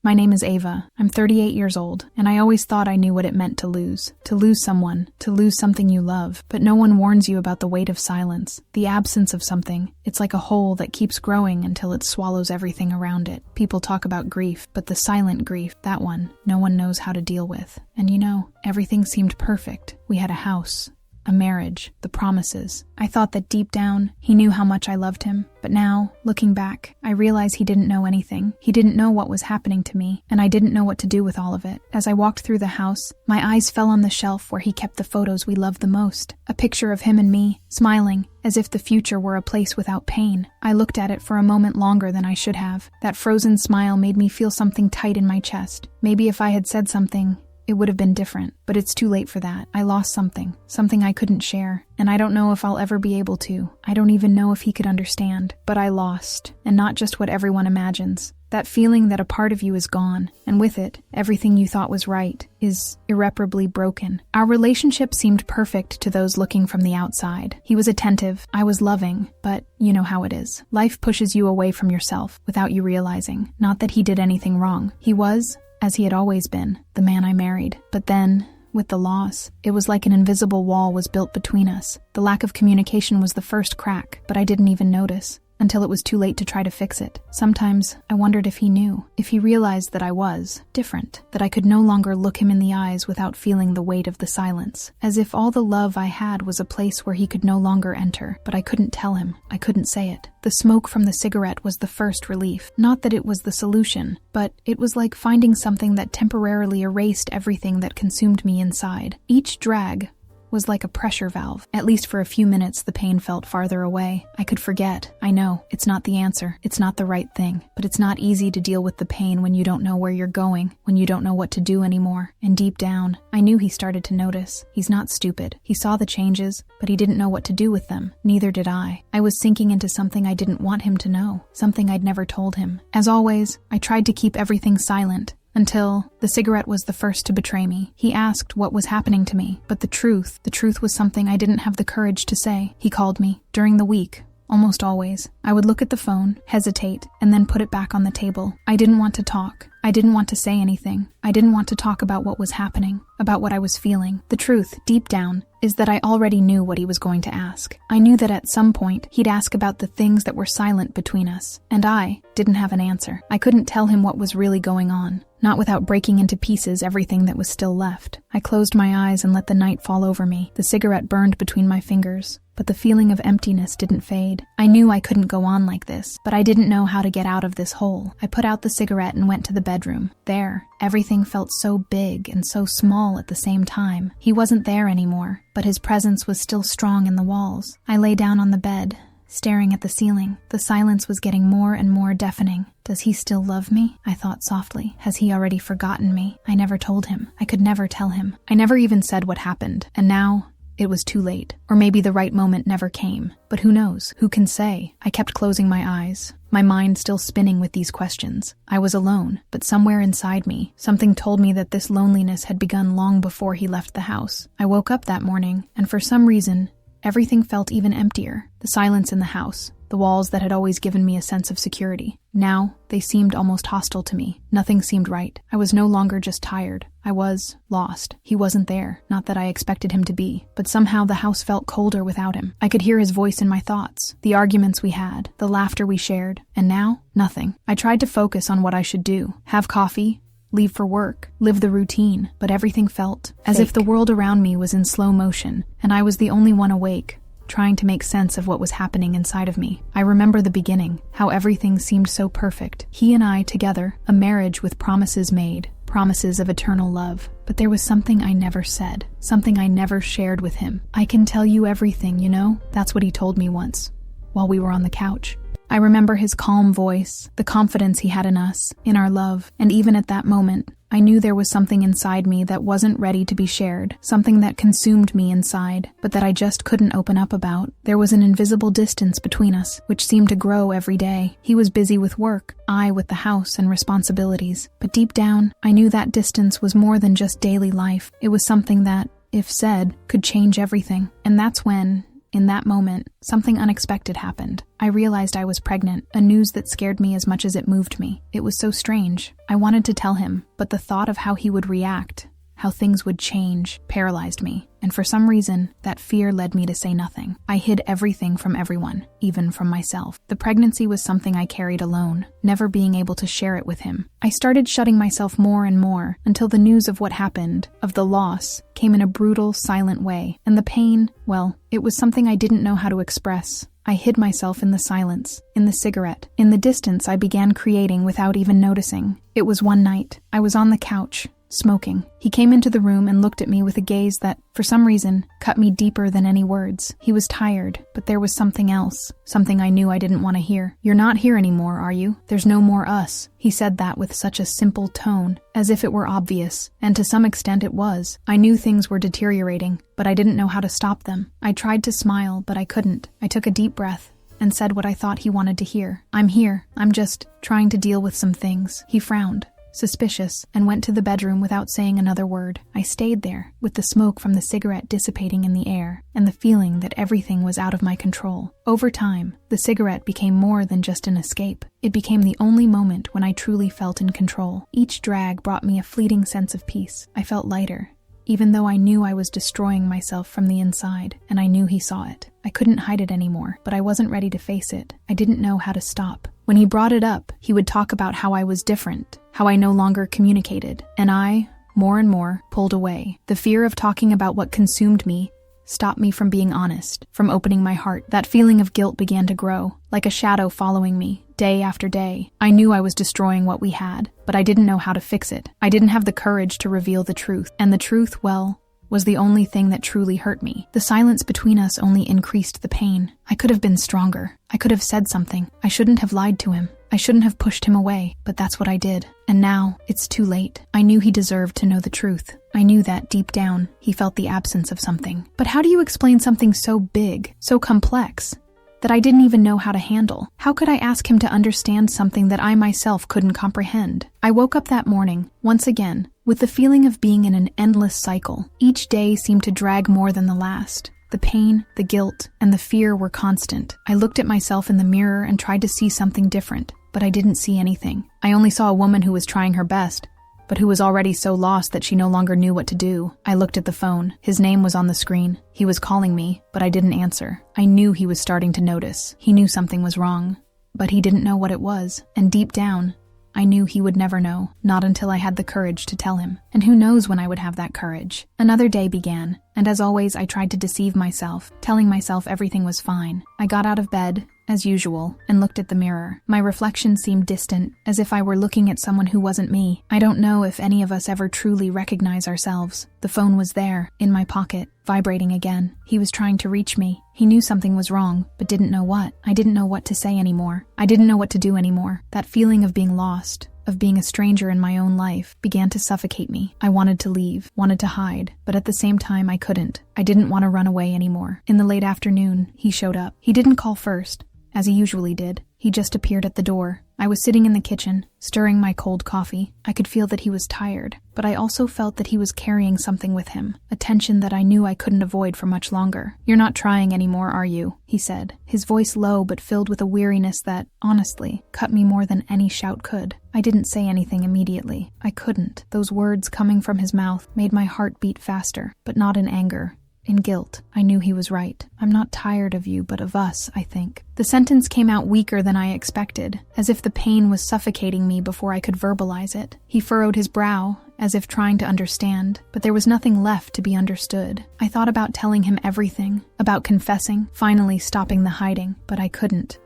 My name is Ava. I'm 38 years old, and I always thought I knew what it meant to lose someone, to lose something you love. But no one warns you about the weight of silence, the absence of something. It's like a hole that keeps growing until it swallows everything around it. People talk about grief, but the silent grief, that one, no one knows how to deal with. And everything seemed perfect. We had a house, a marriage, the promises. I thought that deep down, he knew how much I loved him. But now, looking back, I realize he didn't know anything. He didn't know what was happening to me, and I didn't know what to do with all of it. As I walked through the house, my eyes fell on the shelf where he kept the photos we loved the most. A picture of him and me, smiling, as if the future were a place without pain. I looked at it for a moment longer than I should have. That frozen smile made me feel something tight in my chest. Maybe if I had said something, it would have been different, but it's too late for that. I lost something I couldn't share, and I don't know if I'll ever be able to. I don't even know if he could understand, but I lost, and not just what everyone imagines. That feeling that a part of you is gone, and with it, everything you thought was right is irreparably broken. Our relationship seemed perfect to those looking from the outside. He was attentive, I was loving, but you know how it is. Life pushes you away from yourself without you realizing. Not that he did anything wrong. He was, as he had always been, the man I married. But then, with the loss, it was like an invisible wall was built between us. The lack of communication was the first crack, but I didn't even notice until it was too late to try to fix it. Sometimes I wondered if he knew, if he realized that I was different, that I could no longer look him in the eyes without feeling the weight of the silence, as if all the love I had was a place where he could no longer enter. But I couldn't tell him, I couldn't say it. The smoke from the cigarette was the first relief. Not that it was the solution, but it was like finding something that temporarily erased everything that consumed me inside. Each drag was like a pressure valve. At least for a few minutes, the pain felt farther away. I could forget. I know, it's not the answer. It's not the right thing. But it's not easy to deal with the pain when you don't know where you're going, when you don't know what to do anymore. And deep down, I knew he started to notice. He's not stupid. He saw the changes, but he didn't know what to do with them. Neither did I. I was sinking into something I didn't want him to know, something I'd never told him. As always, I tried to keep everything silent, until the cigarette was the first to betray me. He asked what was happening to me, but the truth was something I didn't have the courage to say. He called me during the week, almost always. I would look at the phone, hesitate, and then put it back on the table. I didn't want to talk. I didn't want to say anything. I didn't want to talk about what was happening, about what I was feeling. The truth, deep down, is that I already knew what he was going to ask. I knew that at some point, he'd ask about the things that were silent between us, and I didn't have an answer. I couldn't tell him what was really going on, not without breaking into pieces everything that was still left. I closed my eyes and let the night fall over me. The cigarette burned between my fingers, but the feeling of emptiness didn't fade. I knew I couldn't go on like this, but I didn't know how to get out of this hole. I put out the cigarette and went to the bedroom. There, everything felt so big and so small at the same time. He wasn't there anymore, but his presence was still strong in the walls. I lay down on the bed, staring at the ceiling. The silence was getting more and more deafening. Does he still love me? I thought softly. Has he already forgotten me? I never told him. I could never tell him. I never even said what happened. And now, it was too late. Or maybe the right moment never came. But who knows? Who can say? I kept closing my eyes, my mind still spinning with these questions. I was alone, but somewhere inside me, something told me that this loneliness had begun long before he left the house. I woke up that morning, and for some reason, everything felt even emptier. The silence in the house, the walls that had always given me a sense of security. Now, they seemed almost hostile to me. Nothing seemed right. I was no longer just tired. I was lost. He wasn't there. Not that I expected him to be, but somehow the house felt colder without him. I could hear his voice in my thoughts, the arguments we had, the laughter we shared, and now, nothing. I tried to focus on what I should do. Have coffee, leave for work, live the routine, but everything felt as if the world around me was in slow motion, and I was the only one awake, trying to make sense of what was happening inside of me. I remember the beginning, how everything seemed so perfect. He and I together, a marriage with promises made, promises of eternal love. But there was something I never said, something I never shared with him. I can tell you everything, you know? That's what he told me once, while we were on the couch. I remember his calm voice, the confidence he had in us, in our love, and even at that moment, I knew there was something inside me that wasn't ready to be shared, something that consumed me inside, but that I just couldn't open up about. There was an invisible distance between us, which seemed to grow every day. He was busy with work, I with the house and responsibilities. But deep down, I knew that distance was more than just daily life. It was something that, if said, could change everything. And that's when in that moment, something unexpected happened. I realized I was pregnant, a news that scared me as much as it moved me. It was so strange. I wanted to tell him, but the thought of how he would react, how things would change, paralyzed me. And for some reason, that fear led me to say nothing. I hid everything from everyone, even from myself. The pregnancy was something I carried alone, never being able to share it with him. I started shutting myself more and more until the news of what happened, of the loss, came in a brutal, silent way. And the pain, well, it was something I didn't know how to express. I hid myself in the silence, in the cigarette. In the distance I began creating without even noticing. It was one night. I was on the couch, smoking. He came into the room and looked at me with a gaze that, for some reason, cut me deeper than any words. He was tired, but there was something else, something I knew I didn't want to hear. "You're not here anymore, are you? There's no more us." He said that with such a simple tone, as if it were obvious, and to some extent it was. I knew things were deteriorating, but I didn't know how to stop them. I tried to smile, but I couldn't. I took a deep breath and said what I thought he wanted to hear. "I'm here. I'm just trying to deal with some things." He frowned, suspicious, and went to the bedroom without saying another word. I stayed there, with the smoke from the cigarette dissipating in the air, and the feeling that everything was out of my control. Over time, the cigarette became more than just an escape. It became the only moment when I truly felt in control. Each drag brought me a fleeting sense of peace. I felt lighter, even though I knew I was destroying myself from the inside, and I knew he saw it. I couldn't hide it anymore, but I wasn't ready to face it. I didn't know how to stop. When he brought it up, he would talk about how I was different, how I no longer communicated, and I, more and more, pulled away. The fear of talking about what consumed me stopped me from being honest, from opening my heart. That feeling of guilt began to grow, like a shadow following me, day after day. I knew I was destroying what we had, but I didn't know how to fix it. I didn't have the courage to reveal the truth, and the truth, well, was the only thing that truly hurt me. The silence between us only increased the pain. I could have been stronger. I could have said something. I shouldn't have lied to him. I shouldn't have pushed him away, but that's what I did. And now, it's too late. I knew he deserved to know the truth. I knew that, deep down, he felt the absence of something. But how do you explain something so big, so complex, that I didn't even know how to handle? How could I ask him to understand something that I myself couldn't comprehend? I woke up that morning, once again, with the feeling of being in an endless cycle. Each day seemed to drag more than the last. The pain, the guilt, and the fear were constant. I looked at myself in the mirror and tried to see something different, but I didn't see anything. I only saw a woman who was trying her best, but who was already so lost that she no longer knew what to do. I looked at the phone. His name was on the screen. He was calling me, but I didn't answer. I knew he was starting to notice. He knew something was wrong, but he didn't know what it was. And deep down, I knew he would never know, not until I had the courage to tell him. And who knows when I would have that courage. Another day began, and as always, I tried to deceive myself, telling myself everything was fine. I got out of bed, as usual, and looked at the mirror. My reflection seemed distant, as if I were looking at someone who wasn't me. I don't know if any of us ever truly recognize ourselves. The phone was there, in my pocket, vibrating again. He was trying to reach me. He knew something was wrong, but didn't know what. I didn't know what to say anymore. I didn't know what to do anymore. That feeling of being lost, of being a stranger in my own life, began to suffocate me. I wanted to leave, wanted to hide, but at the same time I couldn't. I didn't want to run away anymore. In the late afternoon, he showed up. He didn't call first, as he usually did. He just appeared at the door. I was sitting in the kitchen, stirring my cold coffee. I could feel that he was tired, but I also felt that he was carrying something with him, a tension that I knew I couldn't avoid for much longer. "You're not trying anymore, are you?" he said, his voice low but filled with a weariness that, honestly, cut me more than any shout could. I didn't say anything immediately. I couldn't. Those words coming from his mouth made my heart beat faster, but not in anger. In guilt. I knew he was right. "I'm not tired of you, but of us, I think." The sentence came out weaker than I expected, as if the pain was suffocating me before I could verbalize it. He furrowed his brow, as if trying to understand, but there was nothing left to be understood. I thought about telling him everything, about confessing, finally stopping the hiding, but I couldn't.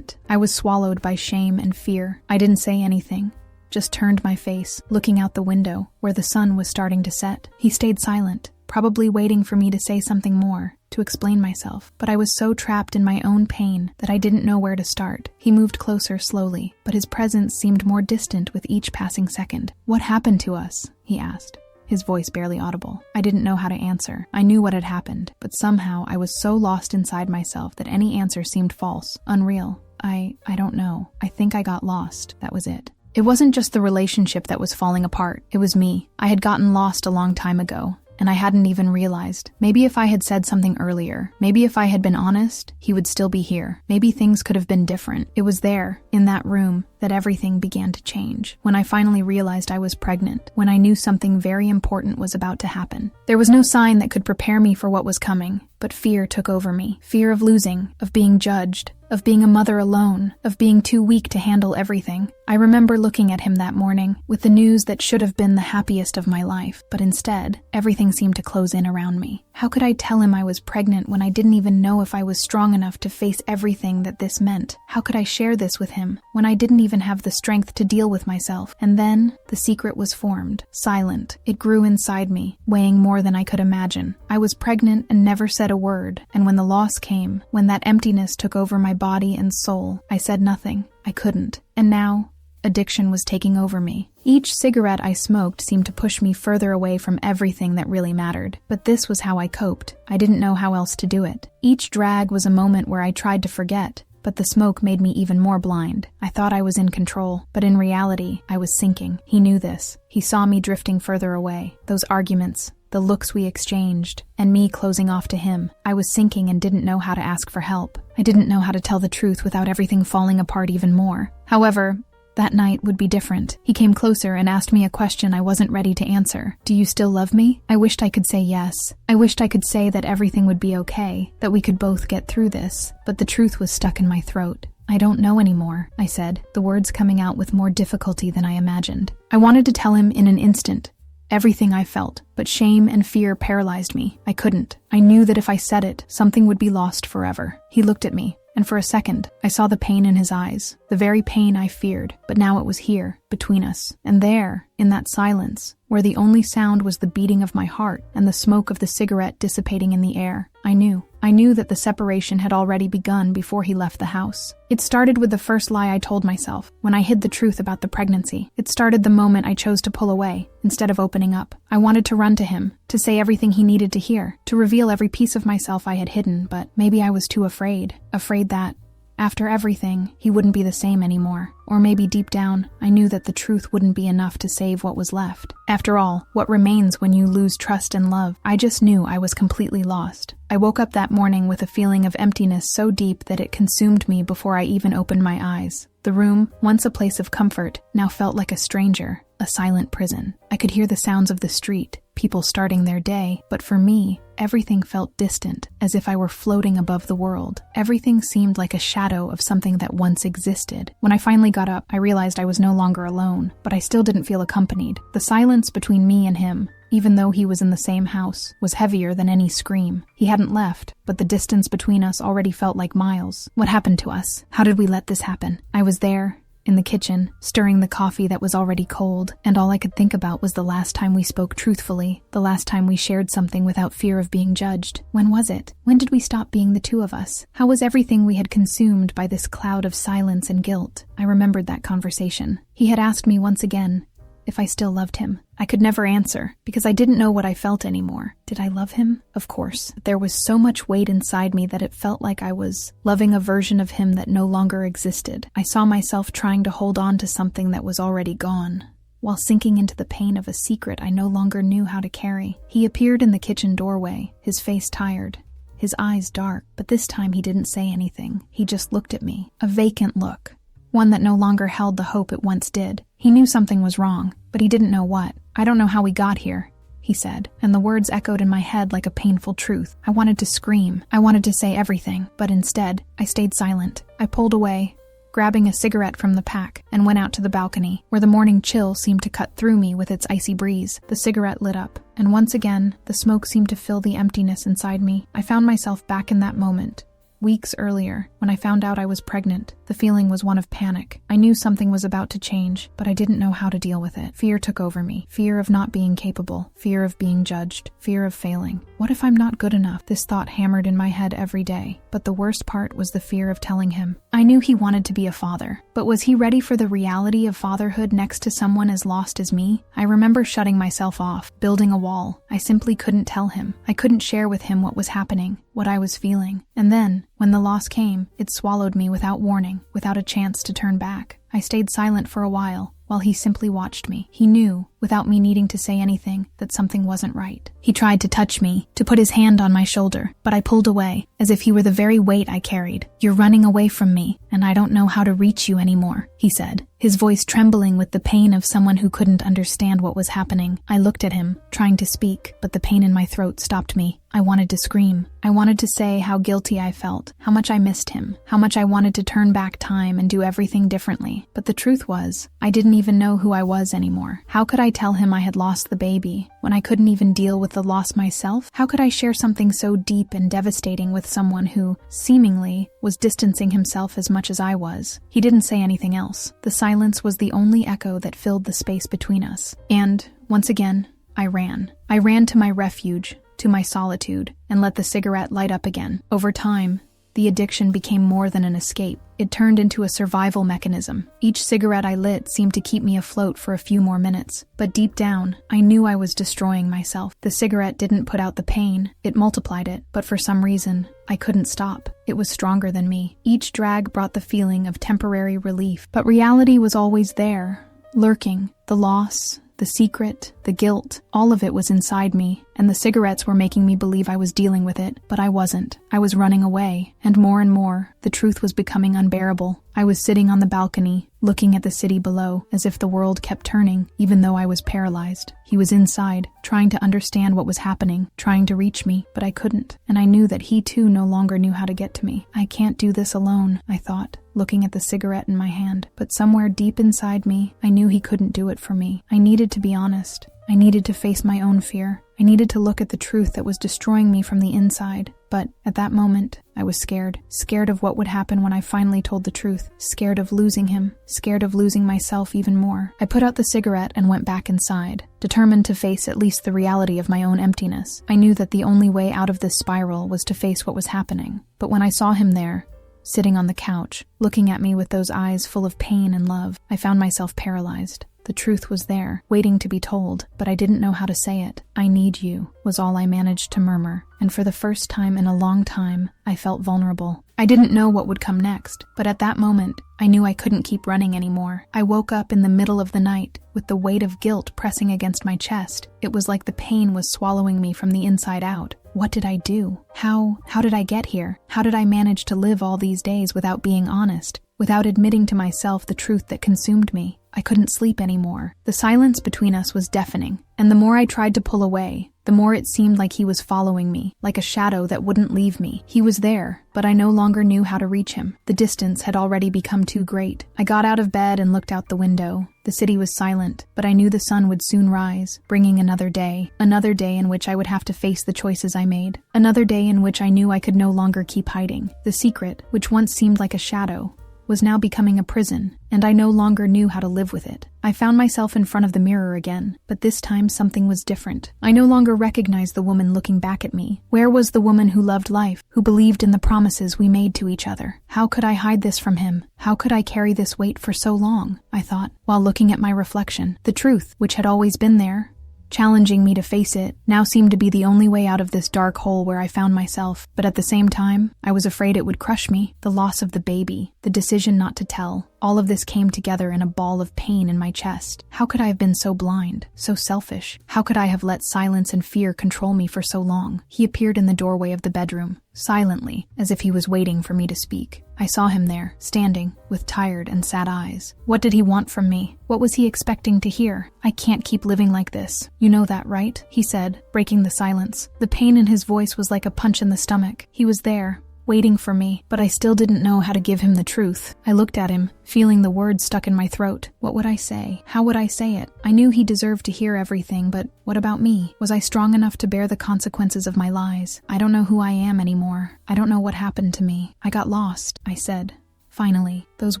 I was swallowed by shame and fear. I didn't say anything, just turned my face, looking out the window, where the sun was starting to set. He stayed silent, probably waiting for me to say something more, to explain myself, but I was so trapped in my own pain that I didn't know where to start. He moved closer slowly, but his presence seemed more distant with each passing second. "What happened to us?" he asked, his voice barely audible. I didn't know how to answer. I knew what had happened, but somehow I was so lost inside myself that any answer seemed false, unreal. I don't know. I think I got lost. That was it. It wasn't just the relationship that was falling apart. It was me. I had gotten lost a long time ago. and I hadn't even realized. Maybe if I had said something earlier, maybe if I had been honest, he would still be here. Maybe things could have been different. It was there, in that room, that everything began to change. When I finally realized I was pregnant, when I knew something very important was about to happen. There was no sign that could prepare me for what was coming, but fear took over me. Fear of losing, of being judged, of being a mother alone, of being too weak to handle everything. I remember looking at him that morning, with the news that should have been the happiest of my life, but instead, everything seemed to close in around me. How could I tell him I was pregnant when I didn't even know if I was strong enough to face everything that this meant? How could I share this with him when I didn't even have the strength to deal with myself? And then, the secret was formed, silent. It grew inside me, weighing more than I could imagine. I was pregnant and never said a word, and when the loss came, when that emptiness took over my body and soul, I said nothing. I couldn't. And now, addiction was taking over me. Each cigarette I smoked seemed to push me further away from everything that really mattered. But this was how I coped. I didn't know how else to do it. Each drag was a moment where I tried to forget, but the smoke made me even more blind. I thought I was in control, but in reality, I was sinking. He knew this. He saw me drifting further away. Those arguments, the looks we exchanged, and me closing off to him. I was sinking and didn't know how to ask for help. I didn't know how to tell the truth without everything falling apart even more. However, that night would be different. He came closer and asked me a question I wasn't ready to answer. Do you still love me? I wished I could say yes. I wished I could say that everything would be okay, that we could both get through this, but the truth was stuck in my throat. I don't know anymore, I said, the words coming out with more difficulty than I imagined. I wanted to tell him in an instant everything I felt, but shame and fear paralyzed me. I couldn't. I knew that if I said it, something would be lost forever. He looked at me, and for a second, I saw the pain in his eyes, the very pain I feared, but now it was here, between us. And there, in that silence, where the only sound was the beating of my heart and the smoke of the cigarette dissipating in the air, I knew that the separation had already begun before he left the house. It started with the first lie I told myself, when I hid the truth about the pregnancy. It started the moment I chose to pull away, instead of opening up. I wanted to run to him, to say everything he needed to hear, to reveal every piece of myself I had hidden, but maybe I was too afraid that, after everything, he wouldn't be the same anymore. Or maybe deep down, I knew that the truth wouldn't be enough to save what was left. After all, what remains when you lose trust and love? I just knew I was completely lost. I woke up that morning with a feeling of emptiness so deep that it consumed me before I even opened my eyes. The room, once a place of comfort, now felt like a stranger, a silent prison. I could hear the sounds of the street, people starting their day, but for me, everything felt distant, as if I were floating above the world. Everything seemed like a shadow of something that once existed. When I finally got up, I realized I was no longer alone, but I still didn't feel accompanied. The silence between me and him, even though he was in the same house, was heavier than any scream. He hadn't left, but the distance between us already felt like miles. What happened to us? How did we let this happen? I was there, in the kitchen, stirring the coffee that was already cold, and all I could think about was the last time we spoke truthfully, the last time we shared something without fear of being judged. When was it? When did we stop being the two of us? How was everything we had consumed by this cloud of silence and guilt? I remembered that conversation. He had asked me once again if I still loved him. I could never answer, because I didn't know what I felt anymore. Did I love him? Of course. There was so much weight inside me that it felt like I was loving a version of him that no longer existed. I saw myself trying to hold on to something that was already gone, while sinking into the pain of a secret I no longer knew how to carry. He appeared in the kitchen doorway, his face tired, his eyes dark, but this time he didn't say anything. He just looked at me, a vacant look, one that no longer held the hope it once did. He knew something was wrong, but he didn't know what. I don't know how we got here, he said, and the words echoed in my head like a painful truth. I wanted to scream. I wanted to say everything, but instead, I stayed silent. I pulled away, grabbing a cigarette from the pack, and went out to the balcony, where the morning chill seemed to cut through me with its icy breeze. The cigarette lit up, and once again, the smoke seemed to fill the emptiness inside me. I found myself back in that moment, weeks earlier, when I found out I was pregnant. The feeling was one of panic. I knew something was about to change, but I didn't know how to deal with it. Fear took over me. Fear of not being capable. Fear of being judged. Fear of failing. What if I'm not good enough? This thought hammered in my head every day. But the worst part was the fear of telling him. I knew he wanted to be a father, but was he ready for the reality of fatherhood next to someone as lost as me? I remember shutting myself off, building a wall. I simply couldn't tell him. I couldn't share with him what was happening, what I was feeling. And then, when the loss came, it swallowed me without warning, without a chance to turn back. I stayed silent for a while he simply watched me. He knew, without me needing to say anything, that something wasn't right. He tried to touch me, to put his hand on my shoulder, but I pulled away, as if he were the very weight I carried. "You're running away from me, and I don't know how to reach you anymore," he said, his voice trembling with the pain of someone who couldn't understand what was happening. I looked at him, trying to speak, but the pain in my throat stopped me. I wanted to scream. I wanted to say how guilty I felt, how much I missed him, how much I wanted to turn back time and do everything differently. But the truth was, I didn't even know who I was anymore. How could I tell him I had lost the baby when I couldn't even deal with the loss myself? How could I share something so deep and devastating with someone who, seemingly, was distancing himself as much as I was? He didn't say anything else. The silence was the only echo that filled the space between us. And, once again, I ran. I ran to my refuge, to my solitude, and let the cigarette light up again. Over time, the addiction became more than an escape. It turned into a survival mechanism. Each cigarette I lit seemed to keep me afloat for a few more minutes. But deep down, I knew I was destroying myself. The cigarette didn't put out the pain, it multiplied it. But for some reason, I couldn't stop. It was stronger than me. Each drag brought the feeling of temporary relief. But reality was always there, lurking. The loss, the secret, the guilt, all of it was inside me, and the cigarettes were making me believe I was dealing with it, but I wasn't. I was running away, and more, the truth was becoming unbearable. I was sitting on the balcony, looking at the city below, as if the world kept turning, even though I was paralyzed. He was inside, trying to understand what was happening, trying to reach me, but I couldn't, and I knew that he too no longer knew how to get to me. I can't do this alone, I thought, looking at the cigarette in my hand. But somewhere deep inside me, I knew he couldn't do it for me. I needed to be honest. I needed to face my own fear. I needed to look at the truth that was destroying me from the inside. But at that moment, I was scared. Scared of what would happen when I finally told the truth. Scared of losing him. Scared of losing myself even more. I put out the cigarette and went back inside, determined to face at least the reality of my own emptiness. I knew that the only way out of this spiral was to face what was happening. But when I saw him there, sitting on the couch, looking at me with those eyes full of pain and love, I found myself paralyzed. The truth was there, waiting to be told, but I didn't know how to say it. "I need you," was all I managed to murmur, and for the first time in a long time, I felt vulnerable. I didn't know what would come next, but at that moment, I knew I couldn't keep running anymore. I woke up in the middle of the night, with the weight of guilt pressing against my chest. It was like the pain was swallowing me from the inside out. What did I do? How did I get here? How did I manage to live all these days without being honest? Without admitting to myself the truth that consumed me? I couldn't sleep anymore. The silence between us was deafening, and the more I tried to pull away, the more it seemed like he was following me, like a shadow that wouldn't leave me. He was there, but I no longer knew how to reach him. The distance had already become too great. I got out of bed and looked out the window. The city was silent, but I knew the sun would soon rise, bringing another day in which I would have to face the choices I made. Another day in which I knew I could no longer keep hiding. The secret, which once seemed like a shadow, was now becoming a prison, and I no longer knew how to live with it. I found myself in front of the mirror again, but this time something was different. I no longer recognized the woman looking back at me. Where was the woman who loved life, who believed in the promises we made to each other? How could I hide this from him? How could I carry this weight for so long? I thought, while looking at my reflection. The truth, which had always been there, challenging me to face it, now seemed to be the only way out of this dark hole where I found myself. But at the same time, I was afraid it would crush me. The loss of the baby, the decision not to tell, all of this came together in a ball of pain in my chest. How could I have been so blind, so selfish? How could I have let silence and fear control me for so long? He appeared in the doorway of the bedroom, silently, as if he was waiting for me to speak. I saw him there, standing, with tired and sad eyes. What did he want from me? What was he expecting to hear? "I can't keep living like this. You know that, right?" he said, breaking the silence. The pain in his voice was like a punch in the stomach. He was there, waiting for me, but I still didn't know how to give him the truth. I looked at him, feeling the words stuck in my throat. What would I say? How would I say it? I knew he deserved to hear everything, but what about me? Was I strong enough to bear the consequences of my lies? I don't know who I am anymore. I don't know what happened to me. I got lost, I said. Finally, those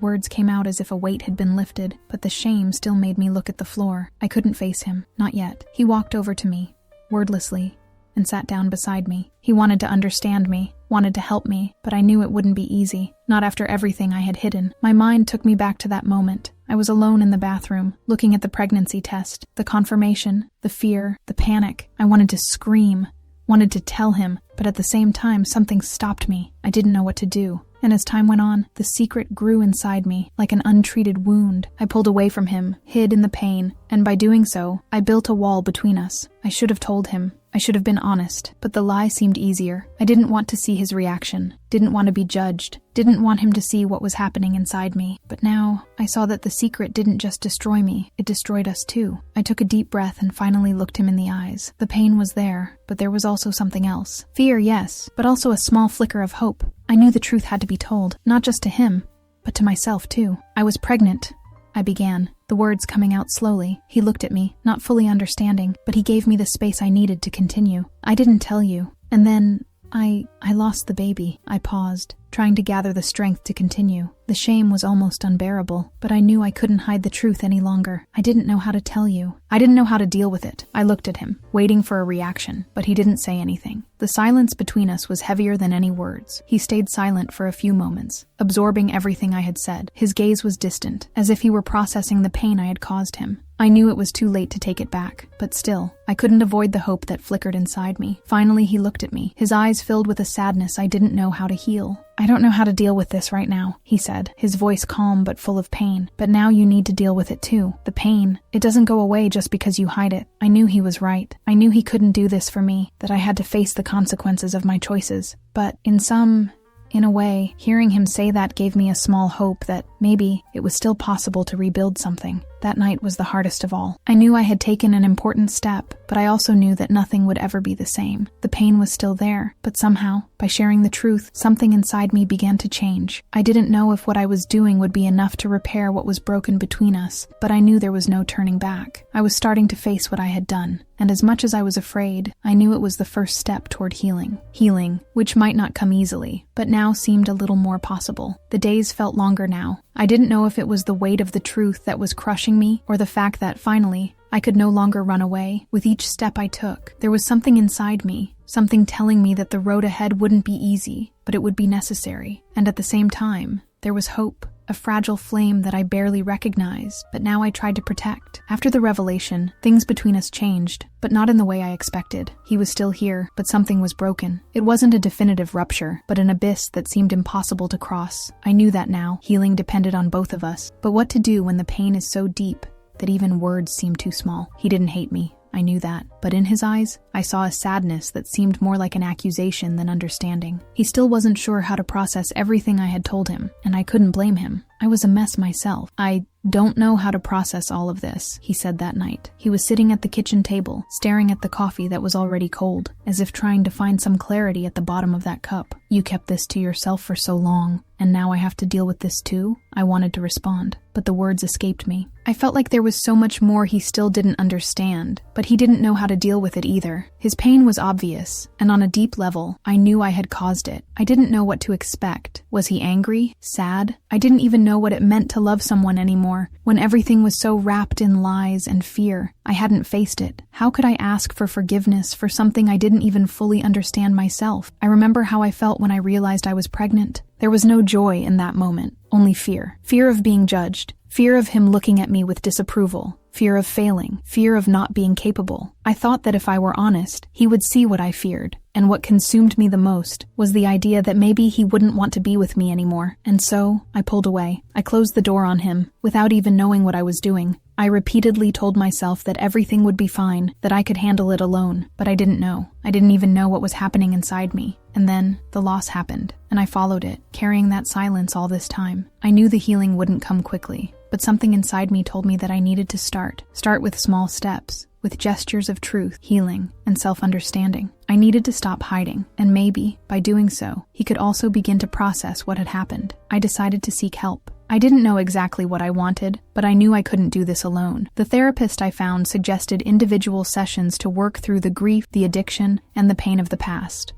words came out as if a weight had been lifted, but the shame still made me look at the floor. I couldn't face him, not yet. He walked over to me, wordlessly, and sat down beside me. He wanted to understand me, wanted to help me, but I knew it wouldn't be easy, not after everything I had hidden. My mind took me back to that moment. I was alone in the bathroom, looking at the pregnancy test, the confirmation, the fear, the panic. I wanted to scream, wanted to tell him, but at the same time something stopped me. I didn't know what to do. And as time went on, the secret grew inside me, like an untreated wound. I pulled away from him, hid in the pain, and by doing so, I built a wall between us. I should have told him. I should have been honest, but the lie seemed easier. I didn't want to see his reaction, didn't want to be judged, didn't want him to see what was happening inside me. But now, I saw that the secret didn't just destroy me, it destroyed us too. I took a deep breath and finally looked him in the eyes. The pain was there, but there was also something else. Fear, yes, but also a small flicker of hope. I knew the truth had to be told, not just to him, but to myself too. I was pregnant, I began, the words coming out slowly. He looked at me, not fully understanding, but he gave me the space I needed to continue. I didn't tell you. And then, I lost the baby. I paused, trying to gather the strength to continue. The shame was almost unbearable, but I knew I couldn't hide the truth any longer. I didn't know how to tell you. I didn't know how to deal with it. I looked at him, waiting for a reaction, but he didn't say anything. The silence between us was heavier than any words. He stayed silent for a few moments, absorbing everything I had said. His gaze was distant, as if he were processing the pain I had caused him. I knew it was too late to take it back, but still, I couldn't avoid the hope that flickered inside me. Finally, he looked at me, his eyes filled with a sadness I didn't know how to heal. I don't know how to deal with this right now, he said, his voice calm but full of pain. But now you need to deal with it too. The pain. It doesn't go away just because you hide it. I knew he was right. I knew he couldn't do this for me, that I had to face the consequences of my choices. But in a way, hearing him say that gave me a small hope that maybe it was still possible to rebuild something. That night was the hardest of all. I knew I had taken an important step, but I also knew that nothing would ever be the same. The pain was still there, but somehow, by sharing the truth, something inside me began to change. I didn't know if what I was doing would be enough to repair what was broken between us, but I knew there was no turning back. I was starting to face what I had done, and as much as I was afraid, I knew it was the first step toward healing. Healing, which might not come easily, but now seemed a little more possible. The days felt longer now. I didn't know if it was the weight of the truth that was crushing me, or the fact that, finally, I could no longer run away. With each step I took, there was something inside me, something telling me that the road ahead wouldn't be easy, but it would be necessary. And at the same time, there was hope, a fragile flame that I barely recognized, but now I tried to protect. After the revelation, things between us changed, but not in the way I expected. He was still here, but something was broken. It wasn't a definitive rupture, but an abyss that seemed impossible to cross. I knew that now. Healing depended on both of us. But what to do when the pain is so deep that even words seem too small? He didn't hate me. I knew that, but in his eyes, I saw a sadness that seemed more like an accusation than understanding. He still wasn't sure how to process everything I had told him, and I couldn't blame him. I was a mess myself. I don't know how to process all of this, he said that night. He was sitting at the kitchen table, staring at the coffee that was already cold, as if trying to find some clarity at the bottom of that cup. You kept this to yourself for so long, and now I have to deal with this too? I wanted to respond, but the words escaped me. I felt like there was so much more he still didn't understand, but he didn't know how to deal with it either. His pain was obvious, and on a deep level, I knew I had caused it. I didn't know what to expect. Was he angry? Sad? I didn't even know what it meant to love someone anymore, when everything was so wrapped in lies and fear. I hadn't faced it. How could I ask for forgiveness for something I didn't even fully understand myself? I remember how I felt when I realized I was pregnant. There was no joy in that moment, only fear. Fear of being judged. Fear of him looking at me with disapproval. Fear of failing. Fear of not being capable. I thought that if I were honest, he would see what I feared. And what consumed me the most was the idea that maybe he wouldn't want to be with me anymore. And so, I pulled away. I closed the door on him, without even knowing what I was doing. I repeatedly told myself that everything would be fine, that I could handle it alone, but I didn't know. I didn't even know what was happening inside me. And then, the loss happened, and I followed it, carrying that silence all this time. I knew the healing wouldn't come quickly, but something inside me told me that I needed to start with small steps, with gestures of truth, healing, and self-understanding. I needed to stop hiding, and maybe, by doing so, he could also begin to process what had happened. I decided to seek help. I didn't know exactly what I wanted, but I knew I couldn't do this alone. The therapist I found suggested individual sessions to work through the grief, the addiction, and the pain of the past.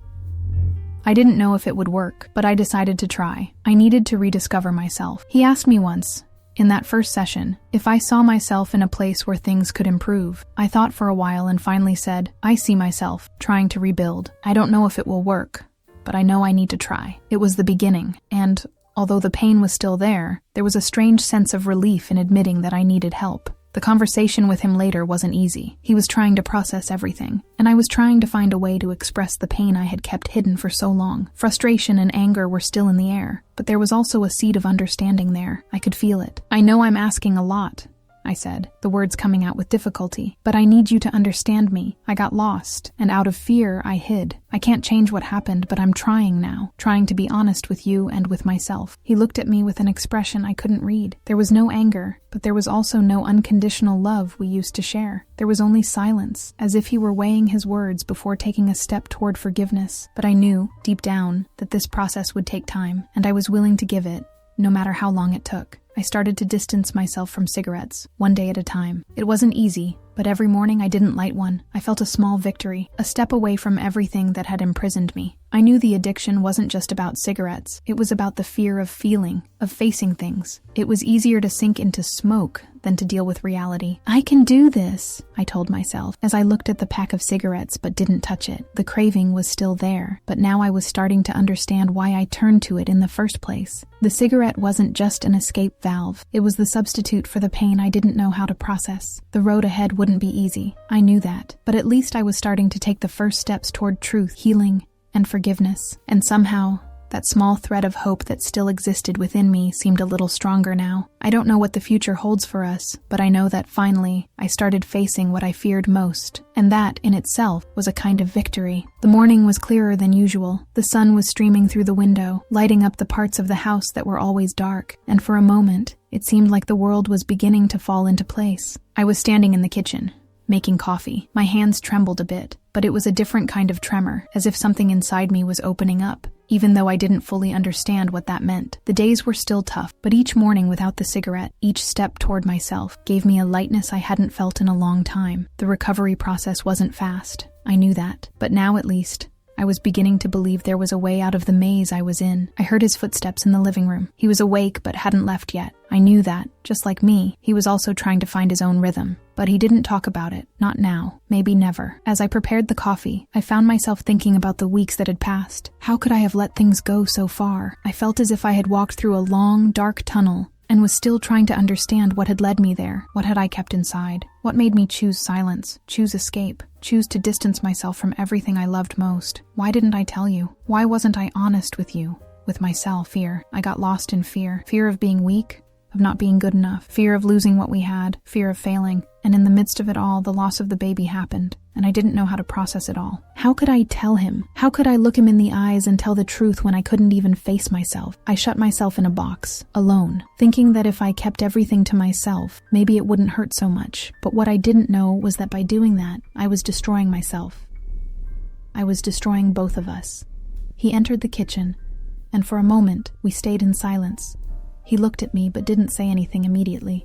I didn't know if it would work, but I decided to try. I needed to rediscover myself. He asked me once, in that first session, if I saw myself in a place where things could improve. I thought for a while and finally said, I see myself trying to rebuild. I don't know if it will work, but I know I need to try. It was the beginning, and although the pain was still there was a strange sense of relief in admitting that I needed help. The conversation with him later wasn't easy. He was trying to process everything, and I was trying to find a way to express the pain I had kept hidden for so long. Frustration and anger were still in the air, but there was also a seed of understanding there. I could feel it. "I know I'm asking a lot," I said, the words coming out with difficulty, "but I need you to understand me. I got lost, and out of fear, I hid. I can't change what happened, but I'm trying now, trying to be honest with you and with myself." He looked at me with an expression I couldn't read. There was no anger, but there was also no unconditional love we used to share. There was only silence, as if he were weighing his words before taking a step toward forgiveness. But I knew, deep down, that this process would take time, and I was willing to give it, no matter how long it took. I started to distance myself from cigarettes, one day at a time. It wasn't easy, but every morning I didn't light one. I felt a small victory, a step away from everything that had imprisoned me. I knew the addiction wasn't just about cigarettes. It was about the fear of feeling, of facing things. It was easier to sink into smoke than to deal with reality. "I can do this," I told myself, as I looked at the pack of cigarettes but didn't touch it. The craving was still there, but now I was starting to understand why I turned to it in the first place. The cigarette wasn't just an escape valve. It was the substitute for the pain I didn't know how to process. The road ahead wouldn't be easy. I knew that, but at least I was starting to take the first steps toward truth, healing, and forgiveness. And somehow, that small thread of hope that still existed within me seemed a little stronger now. I don't know what the future holds for us, but I know that finally, I started facing what I feared most, and that, in itself, was a kind of victory. The morning was clearer than usual. The sun was streaming through the window, lighting up the parts of the house that were always dark, and for a moment, it seemed like the world was beginning to fall into place. I was standing in the kitchen, making coffee. My hands trembled a bit, but it was a different kind of tremor, as if something inside me was opening up, even though I didn't fully understand what that meant. The days were still tough, but each morning without the cigarette, each step toward myself, gave me a lightness I hadn't felt in a long time. The recovery process wasn't fast. I knew that, but now at least, I was beginning to believe there was a way out of the maze I was in. I heard his footsteps in the living room. He was awake but hadn't left yet. I knew that, just like me, he was also trying to find his own rhythm. But he didn't talk about it. Not now. Maybe never. As I prepared the coffee, I found myself thinking about the weeks that had passed. How could I have let things go so far? I felt as if I had walked through a long, dark tunnel and was still trying to understand what had led me there. What had I kept inside? What made me choose silence, choose escape, choose to distance myself from everything I loved most? Why didn't I tell you? Why wasn't I honest with you? With myself? Fear. I got lost in fear. Fear of being weak, of not being good enough, fear of losing what we had, fear of failing. And in the midst of it all, the loss of the baby happened, and I didn't know how to process it all. How could I tell him? How could I look him in the eyes and tell the truth when I couldn't even face myself? I shut myself in a box, alone, thinking that if I kept everything to myself, maybe it wouldn't hurt so much. But what I didn't know was that by doing that, I was destroying myself. I was destroying both of us. He entered the kitchen, and for a moment, we stayed in silence. He looked at me but didn't say anything immediately.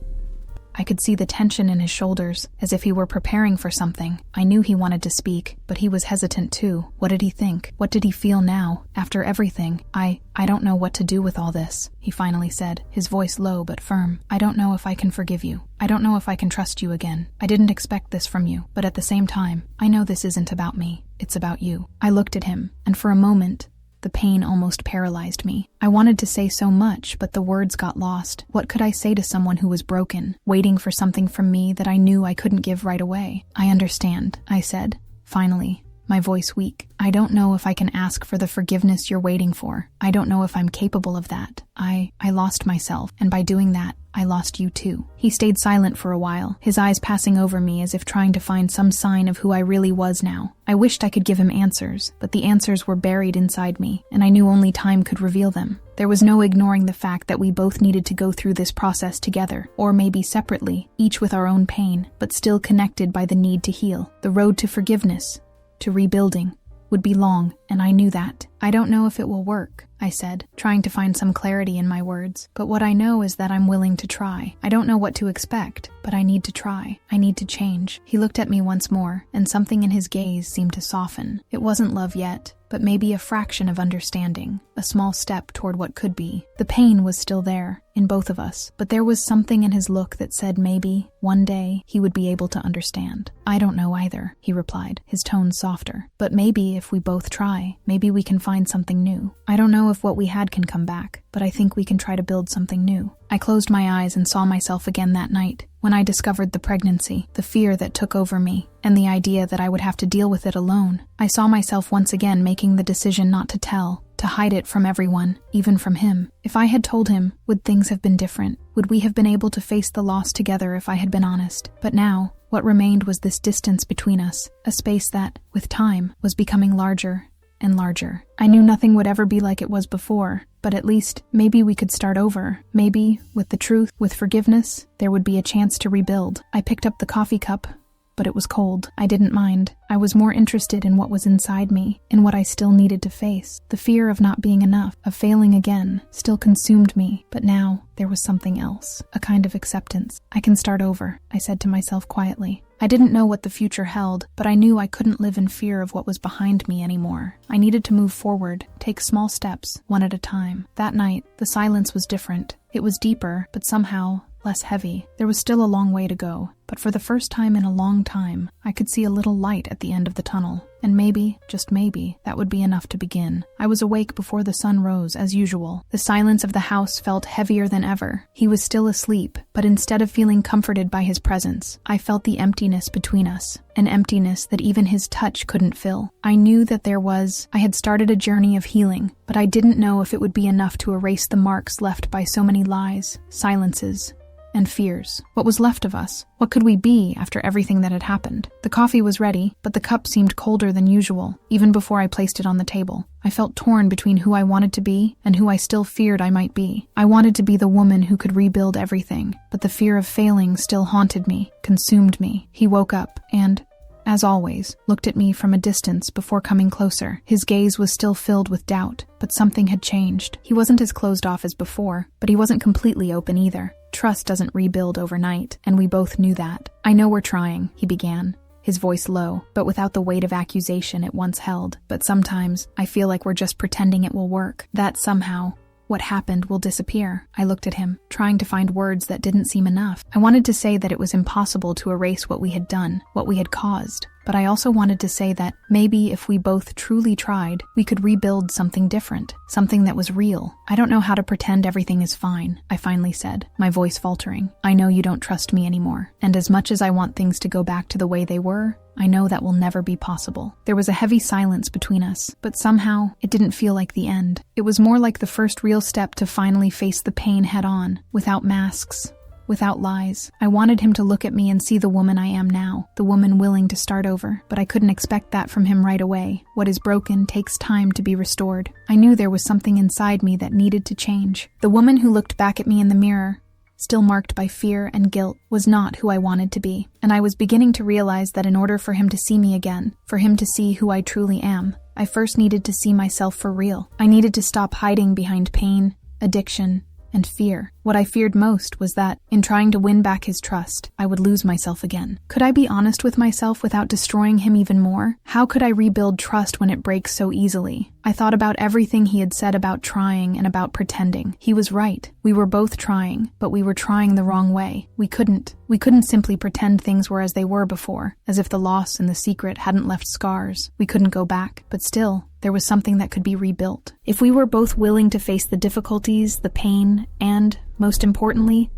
I could see the tension in his shoulders, as if he were preparing for something. I knew he wanted to speak, but he was hesitant too. What did he think? What did he feel now, after everything? I don't know what to do with all this, he finally said, his voice low but firm. I don't know if I can forgive you. I don't know if I can trust you again. I didn't expect this from you, but at the same time, I know this isn't about me. It's about you. I looked at him, and for a moment, the pain almost paralyzed me. I wanted to say so much, but the words got lost. What could I say to someone who was broken, waiting for something from me that I knew I couldn't give right away? I understand, I said, finally, my voice weak. I don't know if I can ask for the forgiveness you're waiting for. I don't know if I'm capable of that. I lost myself, and by doing that, I lost you too. He stayed silent for a while, his eyes passing over me as if trying to find some sign of who I really was now. I wished I could give him answers, but the answers were buried inside me, and I knew only time could reveal them. There was no ignoring the fact that we both needed to go through this process together, or maybe separately, each with our own pain, but still connected by the need to heal. The road to forgiveness, to rebuilding, would be long, and I knew that. I don't know if it will work, I said, trying to find some clarity in my words. But what I know is that I'm willing to try. I don't know what to expect, but I need to try. I need to change. He looked at me once more, and something in his gaze seemed to soften. It wasn't love yet, but maybe a fraction of understanding, a small step toward what could be. The pain was still there, in both of us, but there was something in his look that said maybe, one day, he would be able to understand. I don't know either, he replied, his tone softer. But maybe if we both try. try. Maybe we can find something new. I don't know if what we had can come back, but I think we can try to build something new. I closed my eyes and saw myself again that night, when I discovered the pregnancy, the fear that took over me, and the idea that I would have to deal with it alone. I saw myself once again making the decision not to tell, to hide it from everyone, even from him. If I had told him, would things have been different? Would we have been able to face the loss together if I had been honest? But now, what remained was this distance between us, a space that, with time, was becoming larger and larger. I knew nothing would ever be like it was before, but at least, maybe we could start over. Maybe, with the truth, with forgiveness, there would be a chance to rebuild. I picked up the coffee cup, but it was cold. I didn't mind. I was more interested in what was inside me, in what I still needed to face. The fear of not being enough, of failing again, still consumed me, but now there was something else, a kind of acceptance. I can start over, I said to myself quietly. I didn't know what the future held, but I knew I couldn't live in fear of what was behind me anymore. I needed to move forward, take small steps, one at a time. That night, the silence was different. It was deeper, but somehow less heavy. There was still a long way to go, but for the first time in a long time, I could see a little light at the end of the tunnel. And maybe, just maybe, that would be enough to begin. I was awake before the sun rose, as usual. The silence of the house felt heavier than ever. He was still asleep, but instead of feeling comforted by his presence, I felt the emptiness between us, an emptiness that even his touch couldn't fill. I knew that I had started a journey of healing, but I didn't know if it would be enough to erase the marks left by so many lies, silences, and fears. What was left of us? What could we be after everything that had happened? The coffee was ready, but the cup seemed colder than usual, even before I placed it on the table. I felt torn between who I wanted to be and who I still feared I might be. I wanted to be the woman who could rebuild everything, but the fear of failing still haunted me, consumed me. He woke up and, as always, looked at me from a distance before coming closer. His gaze was still filled with doubt, but something had changed. He wasn't as closed off as before, but he wasn't completely open either. Trust doesn't rebuild overnight, and we both knew that. I know we're trying, he began, his voice low, but without the weight of accusation it once held. But sometimes, I feel like we're just pretending it will work, that somehow what happened will disappear. I looked at him, trying to find words that didn't seem enough. I wanted to say that it was impossible to erase what we had done, what we had caused. But I also wanted to say that maybe if we both truly tried, we could rebuild something different, something that was real. I don't know how to pretend everything is fine, I finally said, my voice faltering. I know you don't trust me anymore. And as much as I want things to go back to the way they were, I know that will never be possible. There was a heavy silence between us, but somehow it didn't feel like the end. It was more like the first real step to finally face the pain head on, without masks, without lies. I wanted him to look at me and see the woman I am now, the woman willing to start over, but I couldn't expect that from him right away. What is broken takes time to be restored. I knew there was something inside me that needed to change. The woman who looked back at me in the mirror, still marked by fear and guilt, was not who I wanted to be, and I was beginning to realize that in order for him to see me again, for him to see who I truly am, I first needed to see myself for real. I needed to stop hiding behind pain, addiction, and fear. What I feared most was that, in trying to win back his trust, I would lose myself again. Could I be honest with myself without destroying him even more? How could I rebuild trust when it breaks so easily? I thought about everything he had said about trying and about pretending. He was right. We were both trying, but we were trying the wrong way. We couldn't simply pretend things were as they were before, as if the loss and the secret hadn't left scars. We couldn't go back, but still, there was something that could be rebuilt. If we were both willing to face the difficulties, the pain, and, most importantly,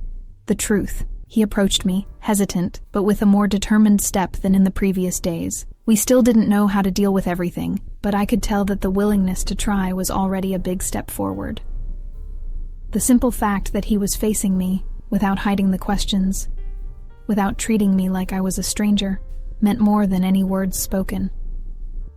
the truth. He approached me, hesitant, but with a more determined step than in the previous days. We still didn't know how to deal with everything, but I could tell that the willingness to try was already a big step forward. The simple fact that he was facing me, without hiding the questions, without treating me like I was a stranger, meant more than any words spoken.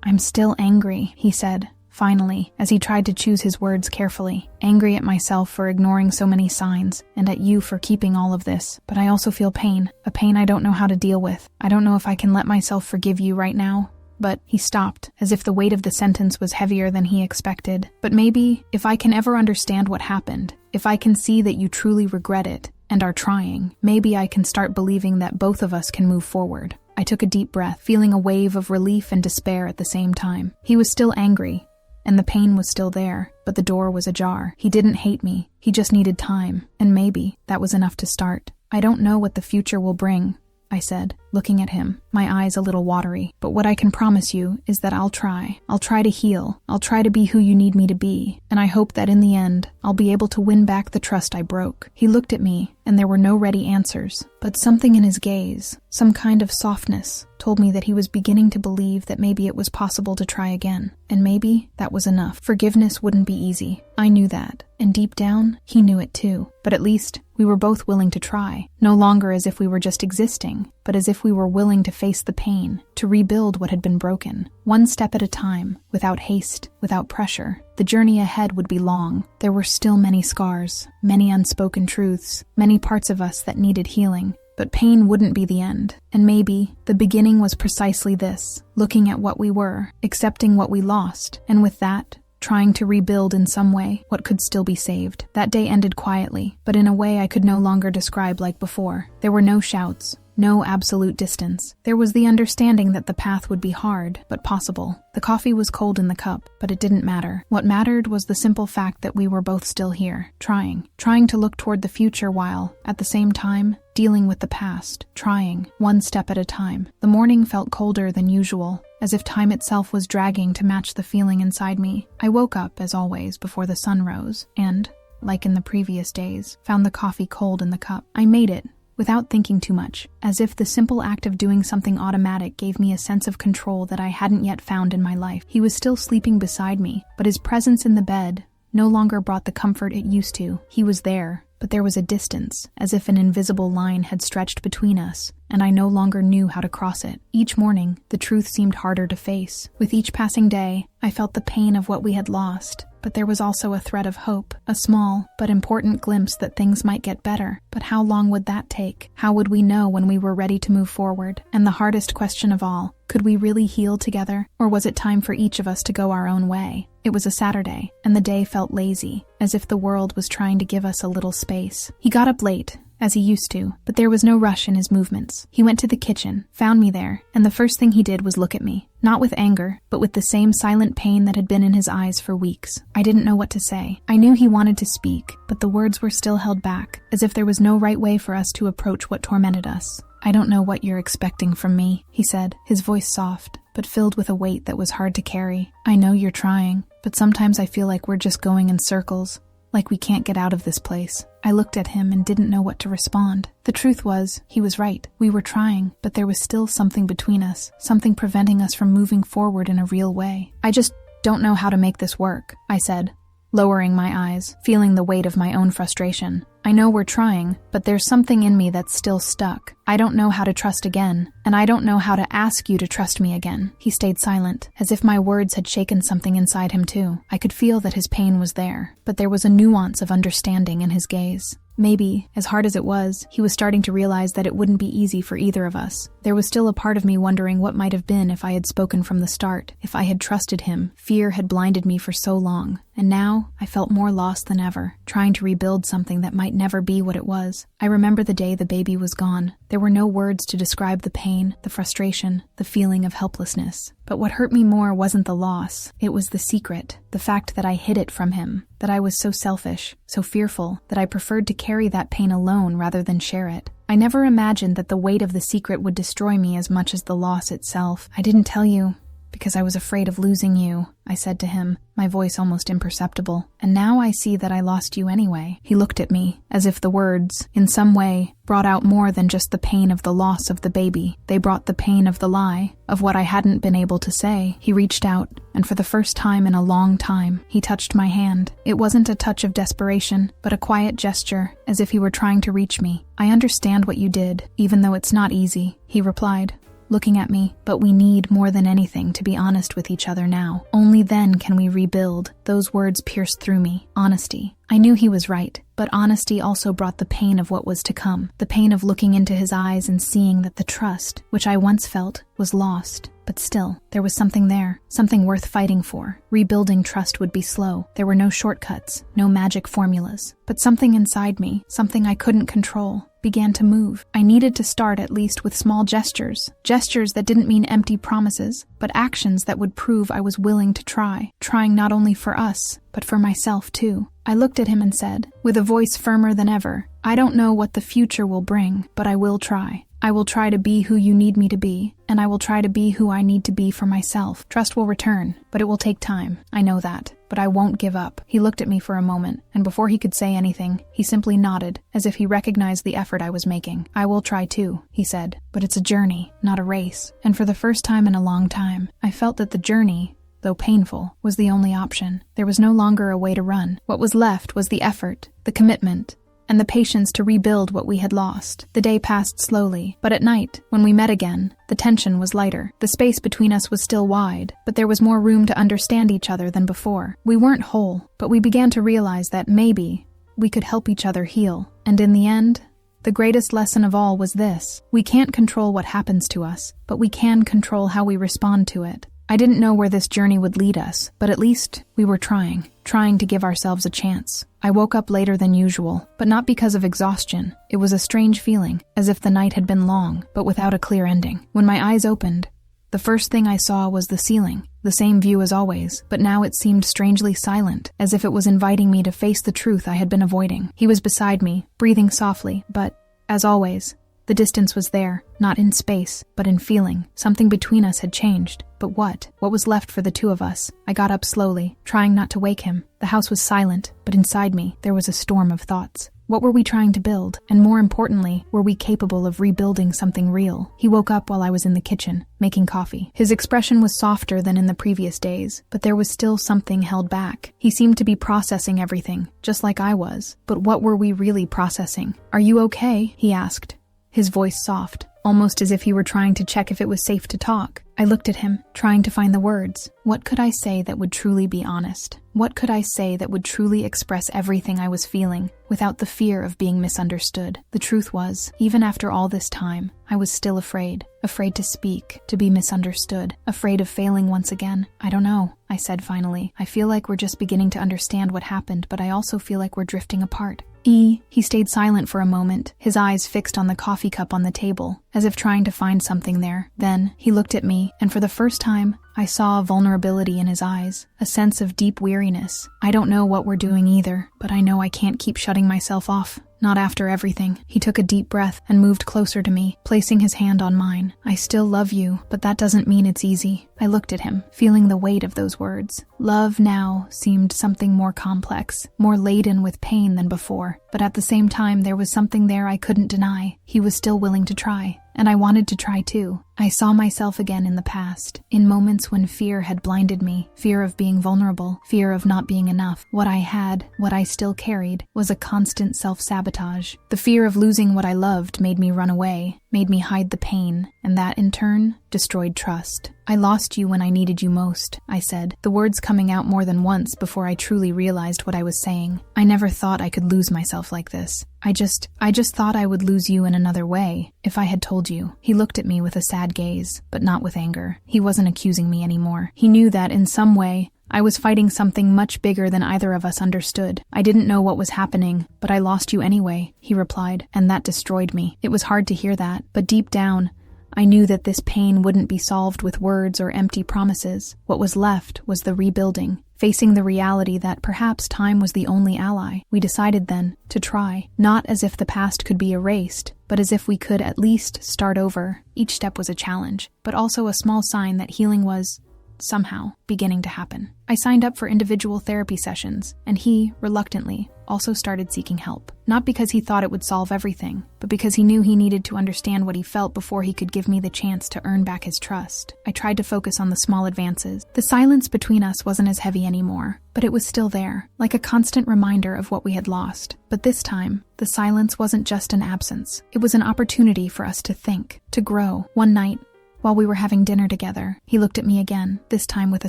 "I'm still angry," he said, finally, as he tried to choose his words carefully. "Angry at myself for ignoring so many signs, and at you for keeping all of this. But I also feel pain, a pain I don't know how to deal with. I don't know if I can let myself forgive you right now." But he stopped, as if the weight of the sentence was heavier than he expected. "But maybe, if I can ever understand what happened, if I can see that you truly regret it, and are trying, maybe I can start believing that both of us can move forward." I took a deep breath, feeling a wave of relief and despair at the same time. He was still angry, and the pain was still there, but the door was ajar. He didn't hate me, he just needed time, and maybe that was enough to start. "I don't know what the future will bring," I said, looking at him, my eyes a little watery. "But what I can promise you is that I'll try. I'll try to heal. I'll try to be who you need me to be. And I hope that in the end, I'll be able to win back the trust I broke." He looked at me, and there were no ready answers. But something in his gaze, some kind of softness, told me that he was beginning to believe that maybe it was possible to try again. And maybe that was enough. Forgiveness wouldn't be easy. I knew that. And deep down, he knew it too. But at least, we were both willing to try. No longer as if we were just existing, but as if we were willing to face the pain, to rebuild what had been broken. One step at a time, without haste, without pressure. The journey ahead would be long. There were still many scars, many unspoken truths, many parts of us that needed healing. But pain wouldn't be the end. And maybe the beginning was precisely this, looking at what we were, accepting what we lost, and with that, trying to rebuild in some way what could still be saved. That day ended quietly, but in a way I could no longer describe like before. There were no shouts, no absolute distance. There was the understanding that the path would be hard, but possible. The coffee was cold in the cup, but it didn't matter. What mattered was the simple fact that we were both still here, trying to look toward the future while, at the same time, dealing with the past, trying, one step at a time. The morning felt colder than usual, as if time itself was dragging to match the feeling inside me. I woke up, as always, before the sun rose, and, like in the previous days, found the coffee cold in the cup. I made it, without thinking too much, as if the simple act of doing something automatic gave me a sense of control that I hadn't yet found in my life. He was still sleeping beside me, but his presence in the bed no longer brought the comfort it used to. He was there, but there was a distance, as if an invisible line had stretched between us, and I no longer knew how to cross it. Each morning, the truth seemed harder to face. With each passing day, I felt the pain of what we had lost, but there was also a thread of hope, a small but important glimpse that things might get better. But how long would that take? How would we know when we were ready to move forward? And the hardest question of all, could we really heal together, or was it time for each of us to go our own way? It was a Saturday, and the day felt lazy, as if the world was trying to give us a little space. He got up late, as he used to, but there was no rush in his movements. He went to the kitchen, found me there, and the first thing he did was look at me. Not with anger, but with the same silent pain that had been in his eyes for weeks. I didn't know what to say. I knew he wanted to speak, but the words were still held back, as if there was no right way for us to approach what tormented us. "I don't know what you're expecting from me," he said, his voice soft, but filled with a weight that was hard to carry. "I know you're trying, but sometimes I feel like we're just going in circles, like we can't get out of this place." I looked at him and didn't know what to respond. The truth was, he was right. We were trying, but there was still something between us, something preventing us from moving forward in a real way. "I just don't know how to make this work," I said, lowering my eyes, feeling the weight of my own frustration. "I know we're trying, but there's something in me that's still stuck. I don't know how to trust again, and I don't know how to ask you to trust me again." He stayed silent, as if my words had shaken something inside him too. I could feel that his pain was there, but there was a nuance of understanding in his gaze. Maybe, as hard as it was, he was starting to realize that it wouldn't be easy for either of us. There was still a part of me wondering what might have been if I had spoken from the start, if I had trusted him. Fear had blinded me for so long, and now I felt more lost than ever, trying to rebuild something that might never be what it was. I remember the day the baby was gone. There were no words to describe the pain, the frustration, the feeling of helplessness. But what hurt me more wasn't the loss. It was the secret, the fact that I hid it from him, that I was so selfish, so fearful, that I preferred to carry that pain alone rather than share it. I never imagined that the weight of the secret would destroy me as much as the loss itself. "I didn't tell you because I was afraid of losing you," I said to him, my voice almost imperceptible. "And now I see that I lost you anyway." He looked at me, as if the words, in some way, brought out more than just the pain of the loss of the baby. They brought the pain of the lie, of what I hadn't been able to say. He reached out, and for the first time in a long time, he touched my hand. It wasn't a touch of desperation, but a quiet gesture, as if he were trying to reach me. "I understand what you did, even though it's not easy," he replied, looking at me, "but we need more than anything to be honest with each other now. Only then can we rebuild." Those words pierced through me. Honesty. I knew he was right, but honesty also brought the pain of what was to come, the pain of looking into his eyes and seeing that the trust, which I once felt, was lost. But still, there was something there, something worth fighting for. Rebuilding trust would be slow. There were no shortcuts, no magic formulas. But something inside me, something I couldn't control, began to move. I needed to start at least with small gestures. Gestures that didn't mean empty promises, but actions that would prove I was willing to try. Trying not only for us, but for myself too. I looked at him and said, with a voice firmer than ever, "I don't know what the future will bring, but I will try." I will try to be who you need me to be, and I will try to be who I need to be for myself. Trust will return, but it will take time. I know that, but I won't give up." He looked at me for a moment, and before he could say anything, he simply nodded, as if he recognized the effort I was making. "I will try too," he said, "but it's a journey, not a race." And for the first time in a long time, I felt that the journey, though painful, was the only option. There was no longer a way to run. What was left was the effort, the commitment, and the patience to rebuild what we had lost. The day passed slowly, but at night, when we met again, the tension was lighter. The space between us was still wide, but there was more room to understand each other than before. We weren't whole, but we began to realize that maybe we could help each other heal. And in the end, the greatest lesson of all was this: we can't control what happens to us, but we can control how we respond to it. I didn't know where this journey would lead us, but at least we were trying to give ourselves a chance. I woke up later than usual, but not because of exhaustion. It was a strange feeling, as if the night had been long, but without a clear ending. When my eyes opened, the first thing I saw was the ceiling, the same view as always, but now it seemed strangely silent, as if it was inviting me to face the truth I had been avoiding. He was beside me, breathing softly, but, as always, the distance was there, not in space, but in feeling. Something between us had changed. But what? What was left for the two of us? I got up slowly, trying not to wake him. The house was silent, but inside me, there was a storm of thoughts. What were we trying to build? And more importantly, were we capable of rebuilding something real? He woke up while I was in the kitchen, making coffee. His expression was softer than in the previous days, but there was still something held back. He seemed to be processing everything, just like I was. But what were we really processing? "Are you okay?" he asked, his voice soft, almost as if he were trying to check if it was safe to talk. I looked at him, trying to find the words. What could I say that would truly be honest? What could I say that would truly express everything I was feeling, without the fear of being misunderstood? The truth was, even after all this time, I was still afraid to speak, to be misunderstood, afraid of failing once again. "I don't know," I said finally. "I feel like we're just beginning to understand what happened, but I also feel like we're drifting apart." He stayed silent for a moment, his eyes fixed on the coffee cup on the table, as if trying to find something there. Then, he looked at me, and for the first time, I saw a vulnerability in his eyes, a sense of deep weariness. "I don't know what we're doing either, but I know I can't keep shutting myself off. Not after everything." He took a deep breath and moved closer to me, placing his hand on mine. "I still love you, but that doesn't mean it's easy." I looked at him, feeling the weight of those words. Love now seemed something more complex, more laden with pain than before. But at the same time, there was something there I couldn't deny. He was still willing to try. And I wanted to try too. I saw myself again in the past, in moments when fear had blinded me, fear of being vulnerable, fear of not being enough. What I had, what I still carried, was a constant self-sabotage. The fear of losing what I loved made me run away, made me hide the pain, and that, in turn, destroyed trust. "I lost you when I needed you most," I said, the words coming out more than once before I truly realized what I was saying. "I never thought I could lose myself like this. I just thought I would lose you in another way, if I had told you." He looked at me with a sad gaze, but not with anger. He wasn't accusing me anymore. He knew that, in some way, I was fighting something much bigger than either of us understood. "I didn't know what was happening, but I lost you anyway," he replied, and that destroyed me. It was hard to hear that, but deep down, I knew that this pain wouldn't be solved with words or empty promises. What was left was the rebuilding, facing the reality that perhaps time was the only ally. We decided then to try, not as if the past could be erased, but as if we could at least start over. Each step was a challenge, but also a small sign that healing was, somehow, beginning to happen. I signed up for individual therapy sessions, and he, reluctantly, also started seeking help. Not because he thought it would solve everything, but because he knew he needed to understand what he felt before he could give me the chance to earn back his trust. I tried to focus on the small advances. The silence between us wasn't as heavy anymore, but it was still there, like a constant reminder of what we had lost. But this time, the silence wasn't just an absence. It was an opportunity for us to think, to grow. One night, while we were having dinner together, he looked at me again, this time with a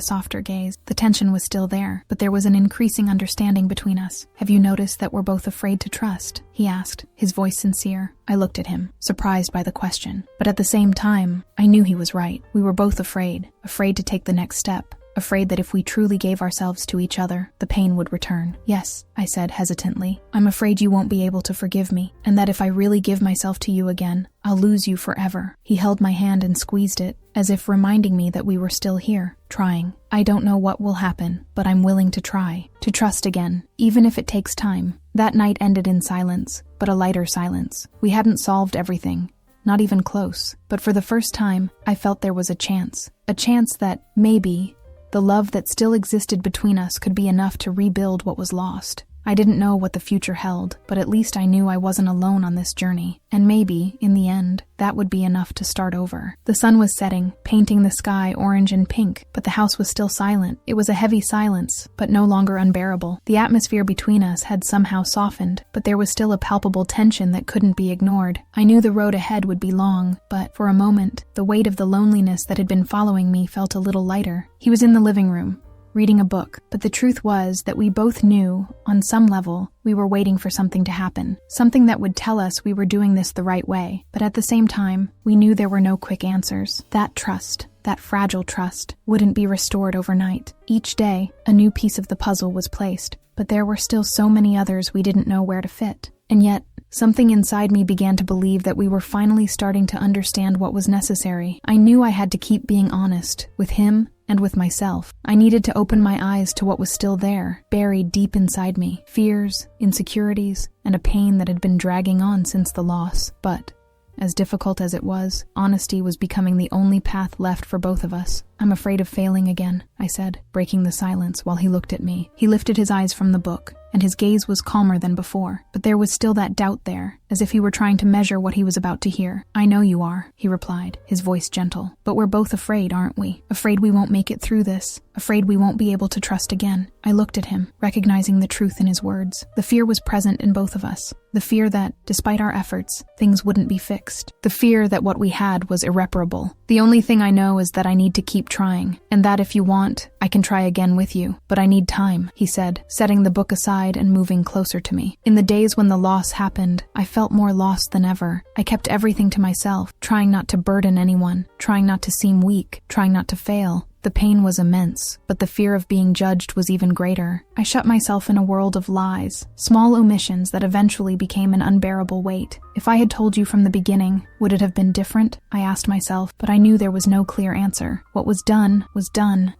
softer gaze. The tension was still there, but there was an increasing understanding between us. "Have you noticed that we're both afraid to trust?" he asked, his voice sincere. I looked at him, surprised by the question. But at the same time, I knew he was right. We were both afraid to take the next step. Afraid that if we truly gave ourselves to each other, the pain would return. "Yes," I said hesitantly. "I'm afraid you won't be able to forgive me, and that if I really give myself to you again, I'll lose you forever." He held my hand and squeezed it, as if reminding me that we were still here, trying. "I don't know what will happen, but I'm willing to try, to trust again, even if it takes time." That night ended in silence, but a lighter silence. We hadn't solved everything, not even close. But for the first time, I felt there was a chance that, maybe, the love that still existed between us could be enough to rebuild what was lost. I didn't know what the future held, but at least I knew I wasn't alone on this journey, and maybe, in the end, that would be enough to start over. The sun was setting, painting the sky orange and pink, but the house was still silent. It was a heavy silence, but no longer unbearable. The atmosphere between us had somehow softened, but there was still a palpable tension that couldn't be ignored. I knew the road ahead would be long, but, for a moment, the weight of the loneliness that had been following me felt a little lighter. He was in the living room, reading a book, but the truth was that we both knew, on some level, we were waiting for something to happen, something that would tell us we were doing this the right way. But at the same time, we knew there were no quick answers. That trust, that fragile trust, wouldn't be restored overnight. Each day, a new piece of the puzzle was placed, but there were still so many others we didn't know where to fit. And yet, something inside me began to believe that we were finally starting to understand what was necessary. I knew I had to keep being honest, with him and with myself. I needed to open my eyes to what was still there, buried deep inside me. Fears, insecurities, and a pain that had been dragging on since the loss. But, as difficult as it was, honesty was becoming the only path left for both of us. "I'm afraid of failing again," I said, breaking the silence while he looked at me. He lifted his eyes from the book, and his gaze was calmer than before, but there was still that doubt there, as if he were trying to measure what he was about to hear. "I know you are," he replied, his voice gentle. "But we're both afraid, aren't we? Afraid we won't make it through this. Afraid we won't be able to trust again." I looked at him, recognizing the truth in his words. The fear was present in both of us. The fear that, despite our efforts, things wouldn't be fixed. The fear that what we had was irreparable. "The only thing I know is that I need to keep trying, and that if you want, I can try again with you. But I need time," he said, setting the book aside and moving closer to me. In the days when the loss happened, I felt more lost than ever. I kept everything to myself, trying not to burden anyone, trying not to seem weak, trying not to fail. The pain was immense, but the fear of being judged was even greater. I shut myself in a world of lies, small omissions that eventually became an unbearable weight. If I had told you from the beginning, would it have been different? I asked myself, but I knew there was no clear answer. What was done was done.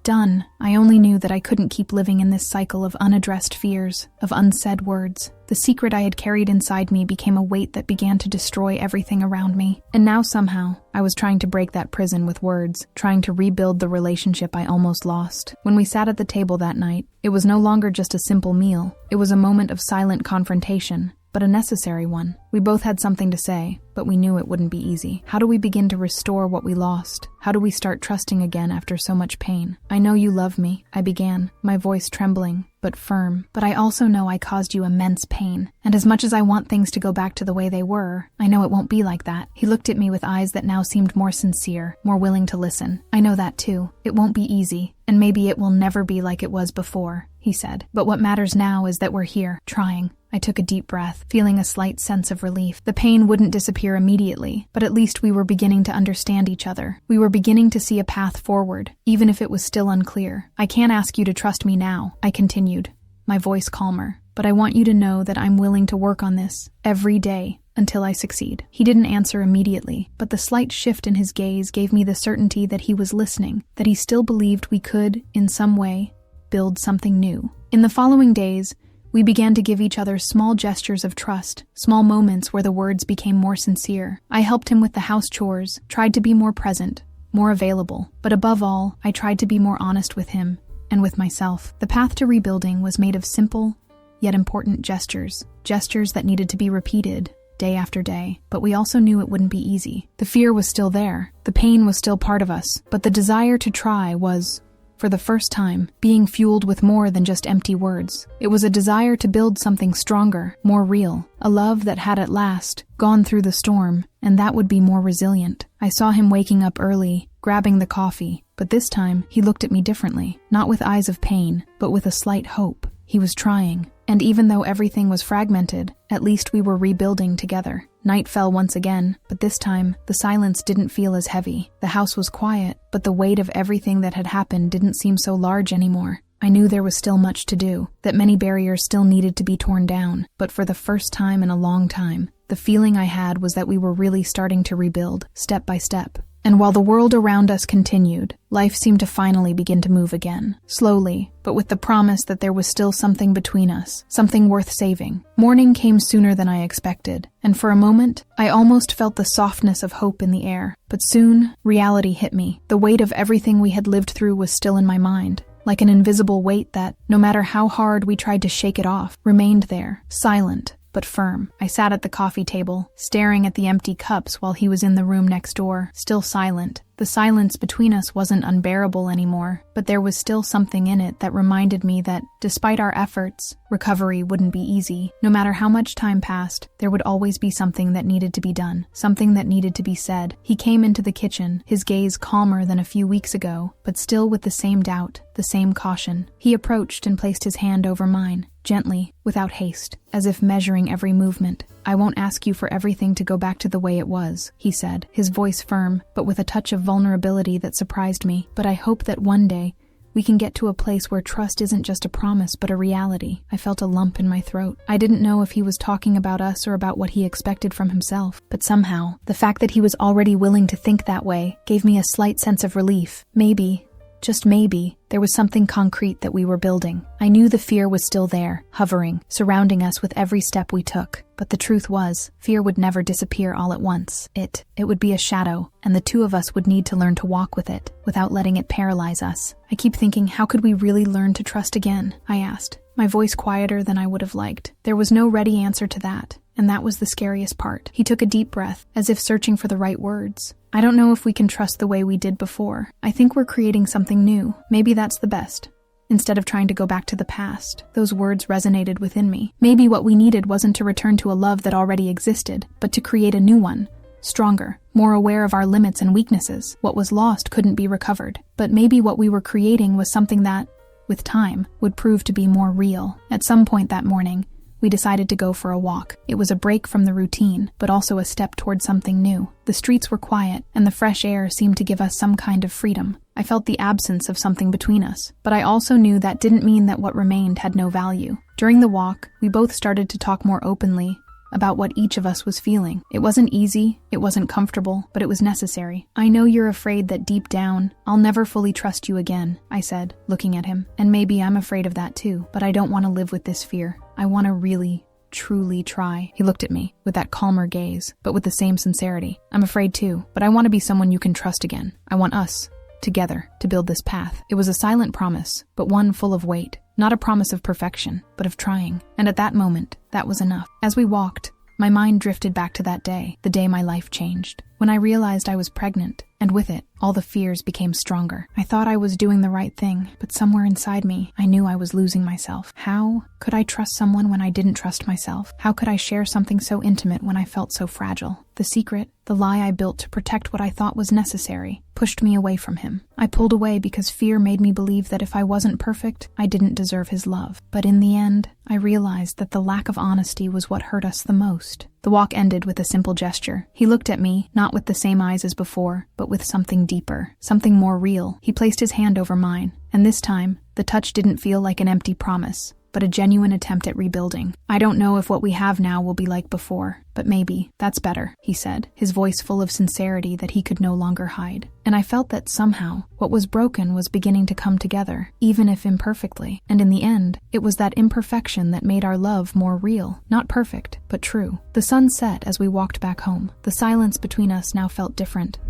I only knew that I couldn't keep living in this cycle of unaddressed fears, of unsaid words. The secret I had carried inside me became a weight that began to destroy everything around me. And now somehow, I was trying to break that prison with words, trying to rebuild the relationship I almost lost. When we sat at the table that night, it was no longer just a simple meal. It was a moment of silent confrontation, but a necessary one. We both had something to say, but we knew it wouldn't be easy. How do we begin to restore what we lost? How do we start trusting again after so much pain? "I know you love me," I began, my voice trembling, but firm. "But I also know I caused you immense pain. And as much as I want things to go back to the way they were, I know it won't be like that." He looked at me with eyes that now seemed more sincere, more willing to listen. "I know that too. It won't be easy, and maybe it will never be like it was before," he said. "But what matters now is that we're here, trying." I took a deep breath, feeling a slight sense of relief. The pain wouldn't disappear immediately, but at least we were beginning to understand each other. We were beginning to see a path forward, even if it was still unclear. "I can't ask you to trust me now," I continued, my voice calmer. "But I want you to know that I'm willing to work on this, every day, until I succeed." He didn't answer immediately, but the slight shift in his gaze gave me the certainty that he was listening, that he still believed we could, in some way, build something new. In the following days, we began to give each other small gestures of trust, small moments where the words became more sincere. I helped him with the house chores, tried to be more present, more available, but above all, I tried to be more honest with him and with myself. The path to rebuilding was made of simple, yet important gestures that needed to be repeated day after day, but we also knew it wouldn't be easy. The fear was still there, the pain was still part of us, but the desire to try was, for the first time, being fueled with more than just empty words. It was a desire to build something stronger, more real, a love that had at last gone through the storm, and that would be more resilient. I saw him waking up early, grabbing the coffee, but this time he looked at me differently, not with eyes of pain, but with a slight hope. He was trying, and even though everything was fragmented, at least we were rebuilding together. Night fell once again, but this time, the silence didn't feel as heavy. The house was quiet, but the weight of everything that had happened didn't seem so large anymore. I knew there was still much to do, that many barriers still needed to be torn down, but for the first time in a long time, the feeling I had was that we were really starting to rebuild, step by step. And while the world around us continued, life seemed to finally begin to move again. Slowly, but with the promise that there was still something between us, something worth saving. Morning came sooner than I expected, and for a moment, I almost felt the softness of hope in the air. But soon, reality hit me. The weight of everything we had lived through was still in my mind, like an invisible weight that, no matter how hard we tried to shake it off, remained there, silent but firm. I sat at the coffee table, staring at the empty cups while he was in the room next door, still silent. The silence between us wasn't unbearable anymore, but there was still something in it that reminded me that, despite our efforts, recovery wouldn't be easy. No matter how much time passed, there would always be something that needed to be done, something that needed to be said. He came into the kitchen, his gaze calmer than a few weeks ago, but still with the same doubt, the same caution. He approached and placed his hand over mine, gently, without haste, as if measuring every movement. "I won't ask you for everything to go back to the way it was," he said, his voice firm, but with a touch of vulnerability that surprised me. "But I hope that one day, we can get to a place where trust isn't just a promise but a reality." I felt a lump in my throat. I didn't know if he was talking about us or about what he expected from himself, but somehow, the fact that he was already willing to think that way gave me a slight sense of relief. Maybe, just maybe, there was something concrete that we were building. I knew the fear was still there, hovering, surrounding us with every step we took. But the truth was, fear would never disappear all at once. It would be a shadow, and the two of us would need to learn to walk with it, without letting it paralyze us. I keep thinking, how could we really learn to trust again? I asked, my voice quieter than I would have liked. There was no ready answer to that, and that was the scariest part. He took a deep breath, as if searching for the right words. "I don't know if we can trust the way we did before. I think we're creating something new. Maybe that's the best. Instead of trying to go back to the past." Those words resonated within me. Maybe what we needed wasn't to return to a love that already existed, but to create a new one. Stronger, more aware of our limits and weaknesses. What was lost couldn't be recovered. But maybe what we were creating was something that, with time, would prove to be more real. At some point that morning, we decided to go for a walk. It was a break from the routine, but also a step toward something new. The streets were quiet, and the fresh air seemed to give us some kind of freedom. I felt the absence of something between us, but I also knew that didn't mean that what remained had no value. During the walk, we both started to talk more openly about what each of us was feeling. It wasn't easy, it wasn't comfortable, but it was necessary. "I know you're afraid that deep down, I'll never fully trust you again," I said, looking at him. "And maybe I'm afraid of that too, but I don't want to live with this fear. I want to really, truly try." He looked at me with that calmer gaze, but with the same sincerity. "I'm afraid too, but I want to be someone you can trust again. I want us, together, to build this path." It was a silent promise, but one full of weight. Not a promise of perfection, but of trying. And at that moment, that was enough. As we walked, my mind drifted back to that day, the day my life changed. When I realized I was pregnant, and with it, all the fears became stronger. I thought I was doing the right thing, but somewhere inside me, I knew I was losing myself. How could I trust someone when I didn't trust myself? How could I share something so intimate when I felt so fragile? The secret, the lie I built to protect what I thought was necessary, pushed me away from him. I pulled away because fear made me believe that if I wasn't perfect, I didn't deserve his love. But in the end, I realized that the lack of honesty was what hurt us the most. The walk ended with a simple gesture. He looked at me, not with the same eyes as before, but with something deeper, something more real. He placed his hand over mine, and this time, the touch didn't feel like an empty promise, but a genuine attempt at rebuilding. "I don't know if what we have now will be like before, but maybe that's better," he said, his voice full of sincerity that he could no longer hide. And I felt that somehow, what was broken was beginning to come together, even if imperfectly. And in the end, it was that imperfection that made our love more real. Not perfect, but true. The sun set as we walked back home. The silence between us now felt different.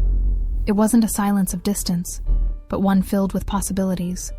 It wasn't a silence of distance, but one filled with possibilities.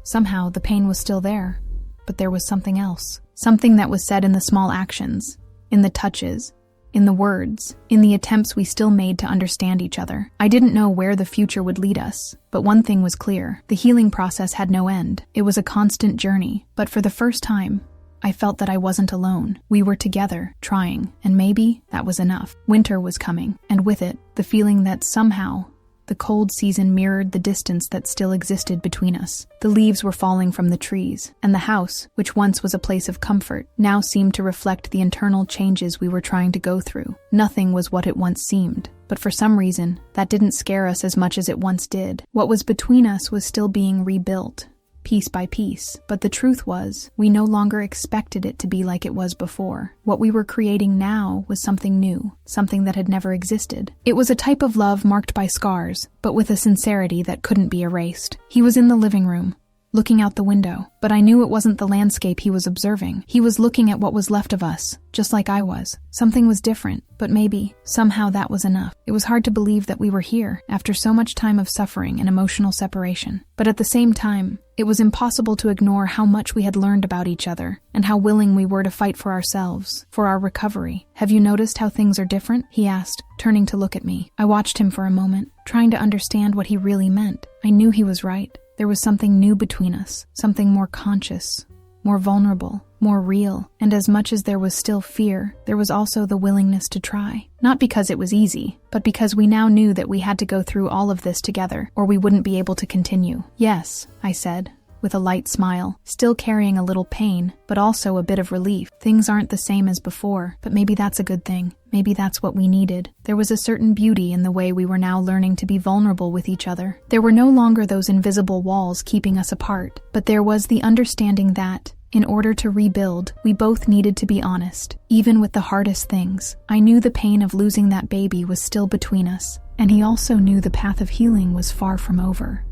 Somehow, the pain was still there, but there was something else. Something that was said in the small actions, in the touches, in the words, in the attempts we still made to understand each other. I didn't know where the future would lead us, but one thing was clear. The healing process had no end. It was a constant journey, but for the first time, I felt that I wasn't alone. We were together, trying, and maybe that was enough. Winter was coming, and with it, the feeling that somehow, the cold season mirrored the distance that still existed between us. The leaves were falling from the trees, and the house, which once was a place of comfort, now seemed to reflect the internal changes we were trying to go through. Nothing was what it once seemed, but for some reason, that didn't scare us as much as it once did. What was between us was still being rebuilt, piece by piece. But the truth was, we no longer expected it to be like it was before. What we were creating now was something new, something that had never existed. It was a type of love marked by scars, but with a sincerity that couldn't be erased. He was in the living room, looking out the window, but I knew it wasn't the landscape he was observing. He was looking at what was left of us, just like I was. Something was different, but maybe, somehow that was enough. It was hard to believe that we were here, after so much time of suffering and emotional separation. But at the same time, it was impossible to ignore how much we had learned about each other, and how willing we were to fight for ourselves, for our recovery. "Have you noticed how things are different?" he asked, turning to look at me. I watched him for a moment, trying to understand what he really meant. I knew he was right. There was something new between us, something more conscious, more vulnerable, more real. And as much as there was still fear, there was also the willingness to try. Not because it was easy, but because we now knew that we had to go through all of this together, or we wouldn't be able to continue. "Yes," I said, with a light smile, still carrying a little pain, but also a bit of relief. "Things aren't the same as before, but maybe that's a good thing. Maybe that's what we needed." There was a certain beauty in the way we were now learning to be vulnerable with each other. There were no longer those invisible walls keeping us apart, but there was the understanding that, in order to rebuild, we both needed to be honest, even with the hardest things. I knew the pain of losing that baby was still between us, and he also knew the path of healing was far from over.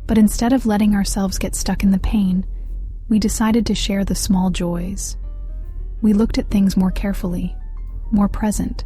But instead of letting ourselves get stuck in the pain, we decided to share the small joys. We looked at things more carefully, more present.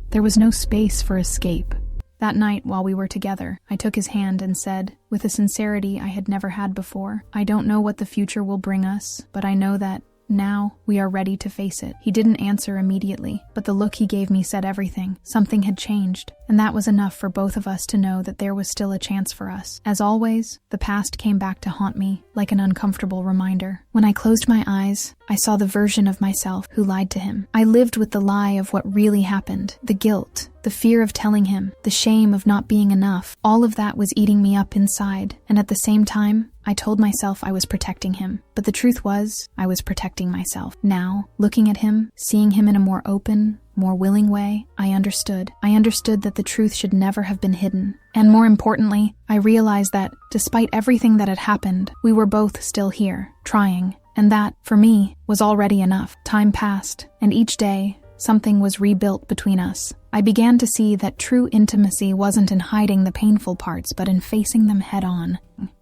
There was no space for escape. That night, while we were together, I took his hand and said, with a sincerity I had never had before, "I don't know what the future will bring us, but I know that now we are ready to face it." He didn't answer immediately, but the look he gave me said everything. Something had changed, and that was enough for both of us to know that there was still a chance for us. As always, the past came back to haunt me, like an uncomfortable reminder. When I closed my eyes, I saw the version of myself who lied to him. I lived with the lie of what really happened, the guilt, the fear of telling him, the shame of not being enough. All of that was eating me up inside, and at the same time, I told myself I was protecting him. But the truth was, I was protecting myself. Now, looking at him, seeing him in a more open, more willing way, I understood. I understood that the truth should never have been hidden. And more importantly, I realized that, despite everything that had happened, we were both still here, trying. And that, for me, was already enough. Time passed, and each day, something was rebuilt between us. I began to see that true intimacy wasn't in hiding the painful parts, but in facing them head on.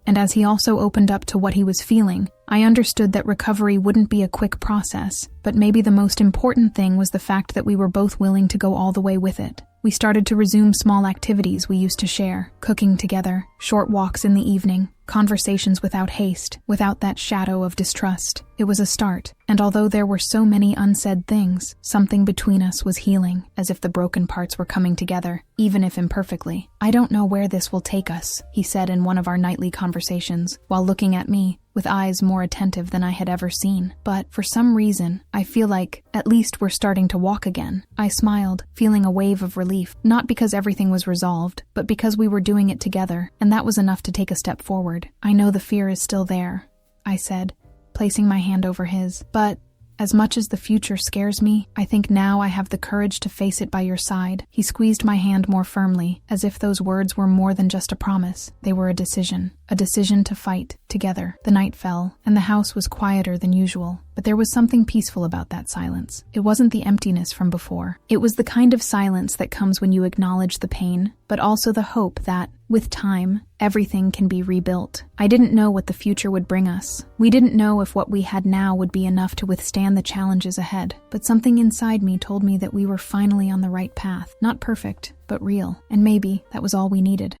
And as he also opened up to what he was feeling, I understood that recovery wouldn't be a quick process, but maybe the most important thing was the fact that we were both willing to go all the way with it. We started to resume small activities we used to share, cooking together, short walks in the evening, conversations without haste, without that shadow of distrust. It was a start, and although there were so many unsaid things, something between us was healing, as if the broken parts were coming together, even if imperfectly. "I don't know where this will take us," he said in one of our nightly conversations, while looking at me, with eyes more attentive than I had ever seen. "But, for some reason, I feel like, at least we're starting to walk again." I smiled, feeling a wave of relief, not because everything was resolved, but because we were doing it together, and that was enough to take a step forward. "I know the fear is still there," I said, placing my hand over his, "but as much as the future scares me, I think now I have the courage to face it by your side." He squeezed my hand more firmly, as if those words were more than just a promise. They were a decision to fight together. The night fell, and the house was quieter than usual, but there was something peaceful about that silence. It wasn't the emptiness from before. It was the kind of silence that comes when you acknowledge the pain, but also the hope that, with time, everything can be rebuilt. I didn't know what the future would bring us. We didn't know if what we had now would be enough to withstand the challenges ahead, but something inside me told me that we were finally on the right path. Not perfect, but real, and maybe that was all we needed.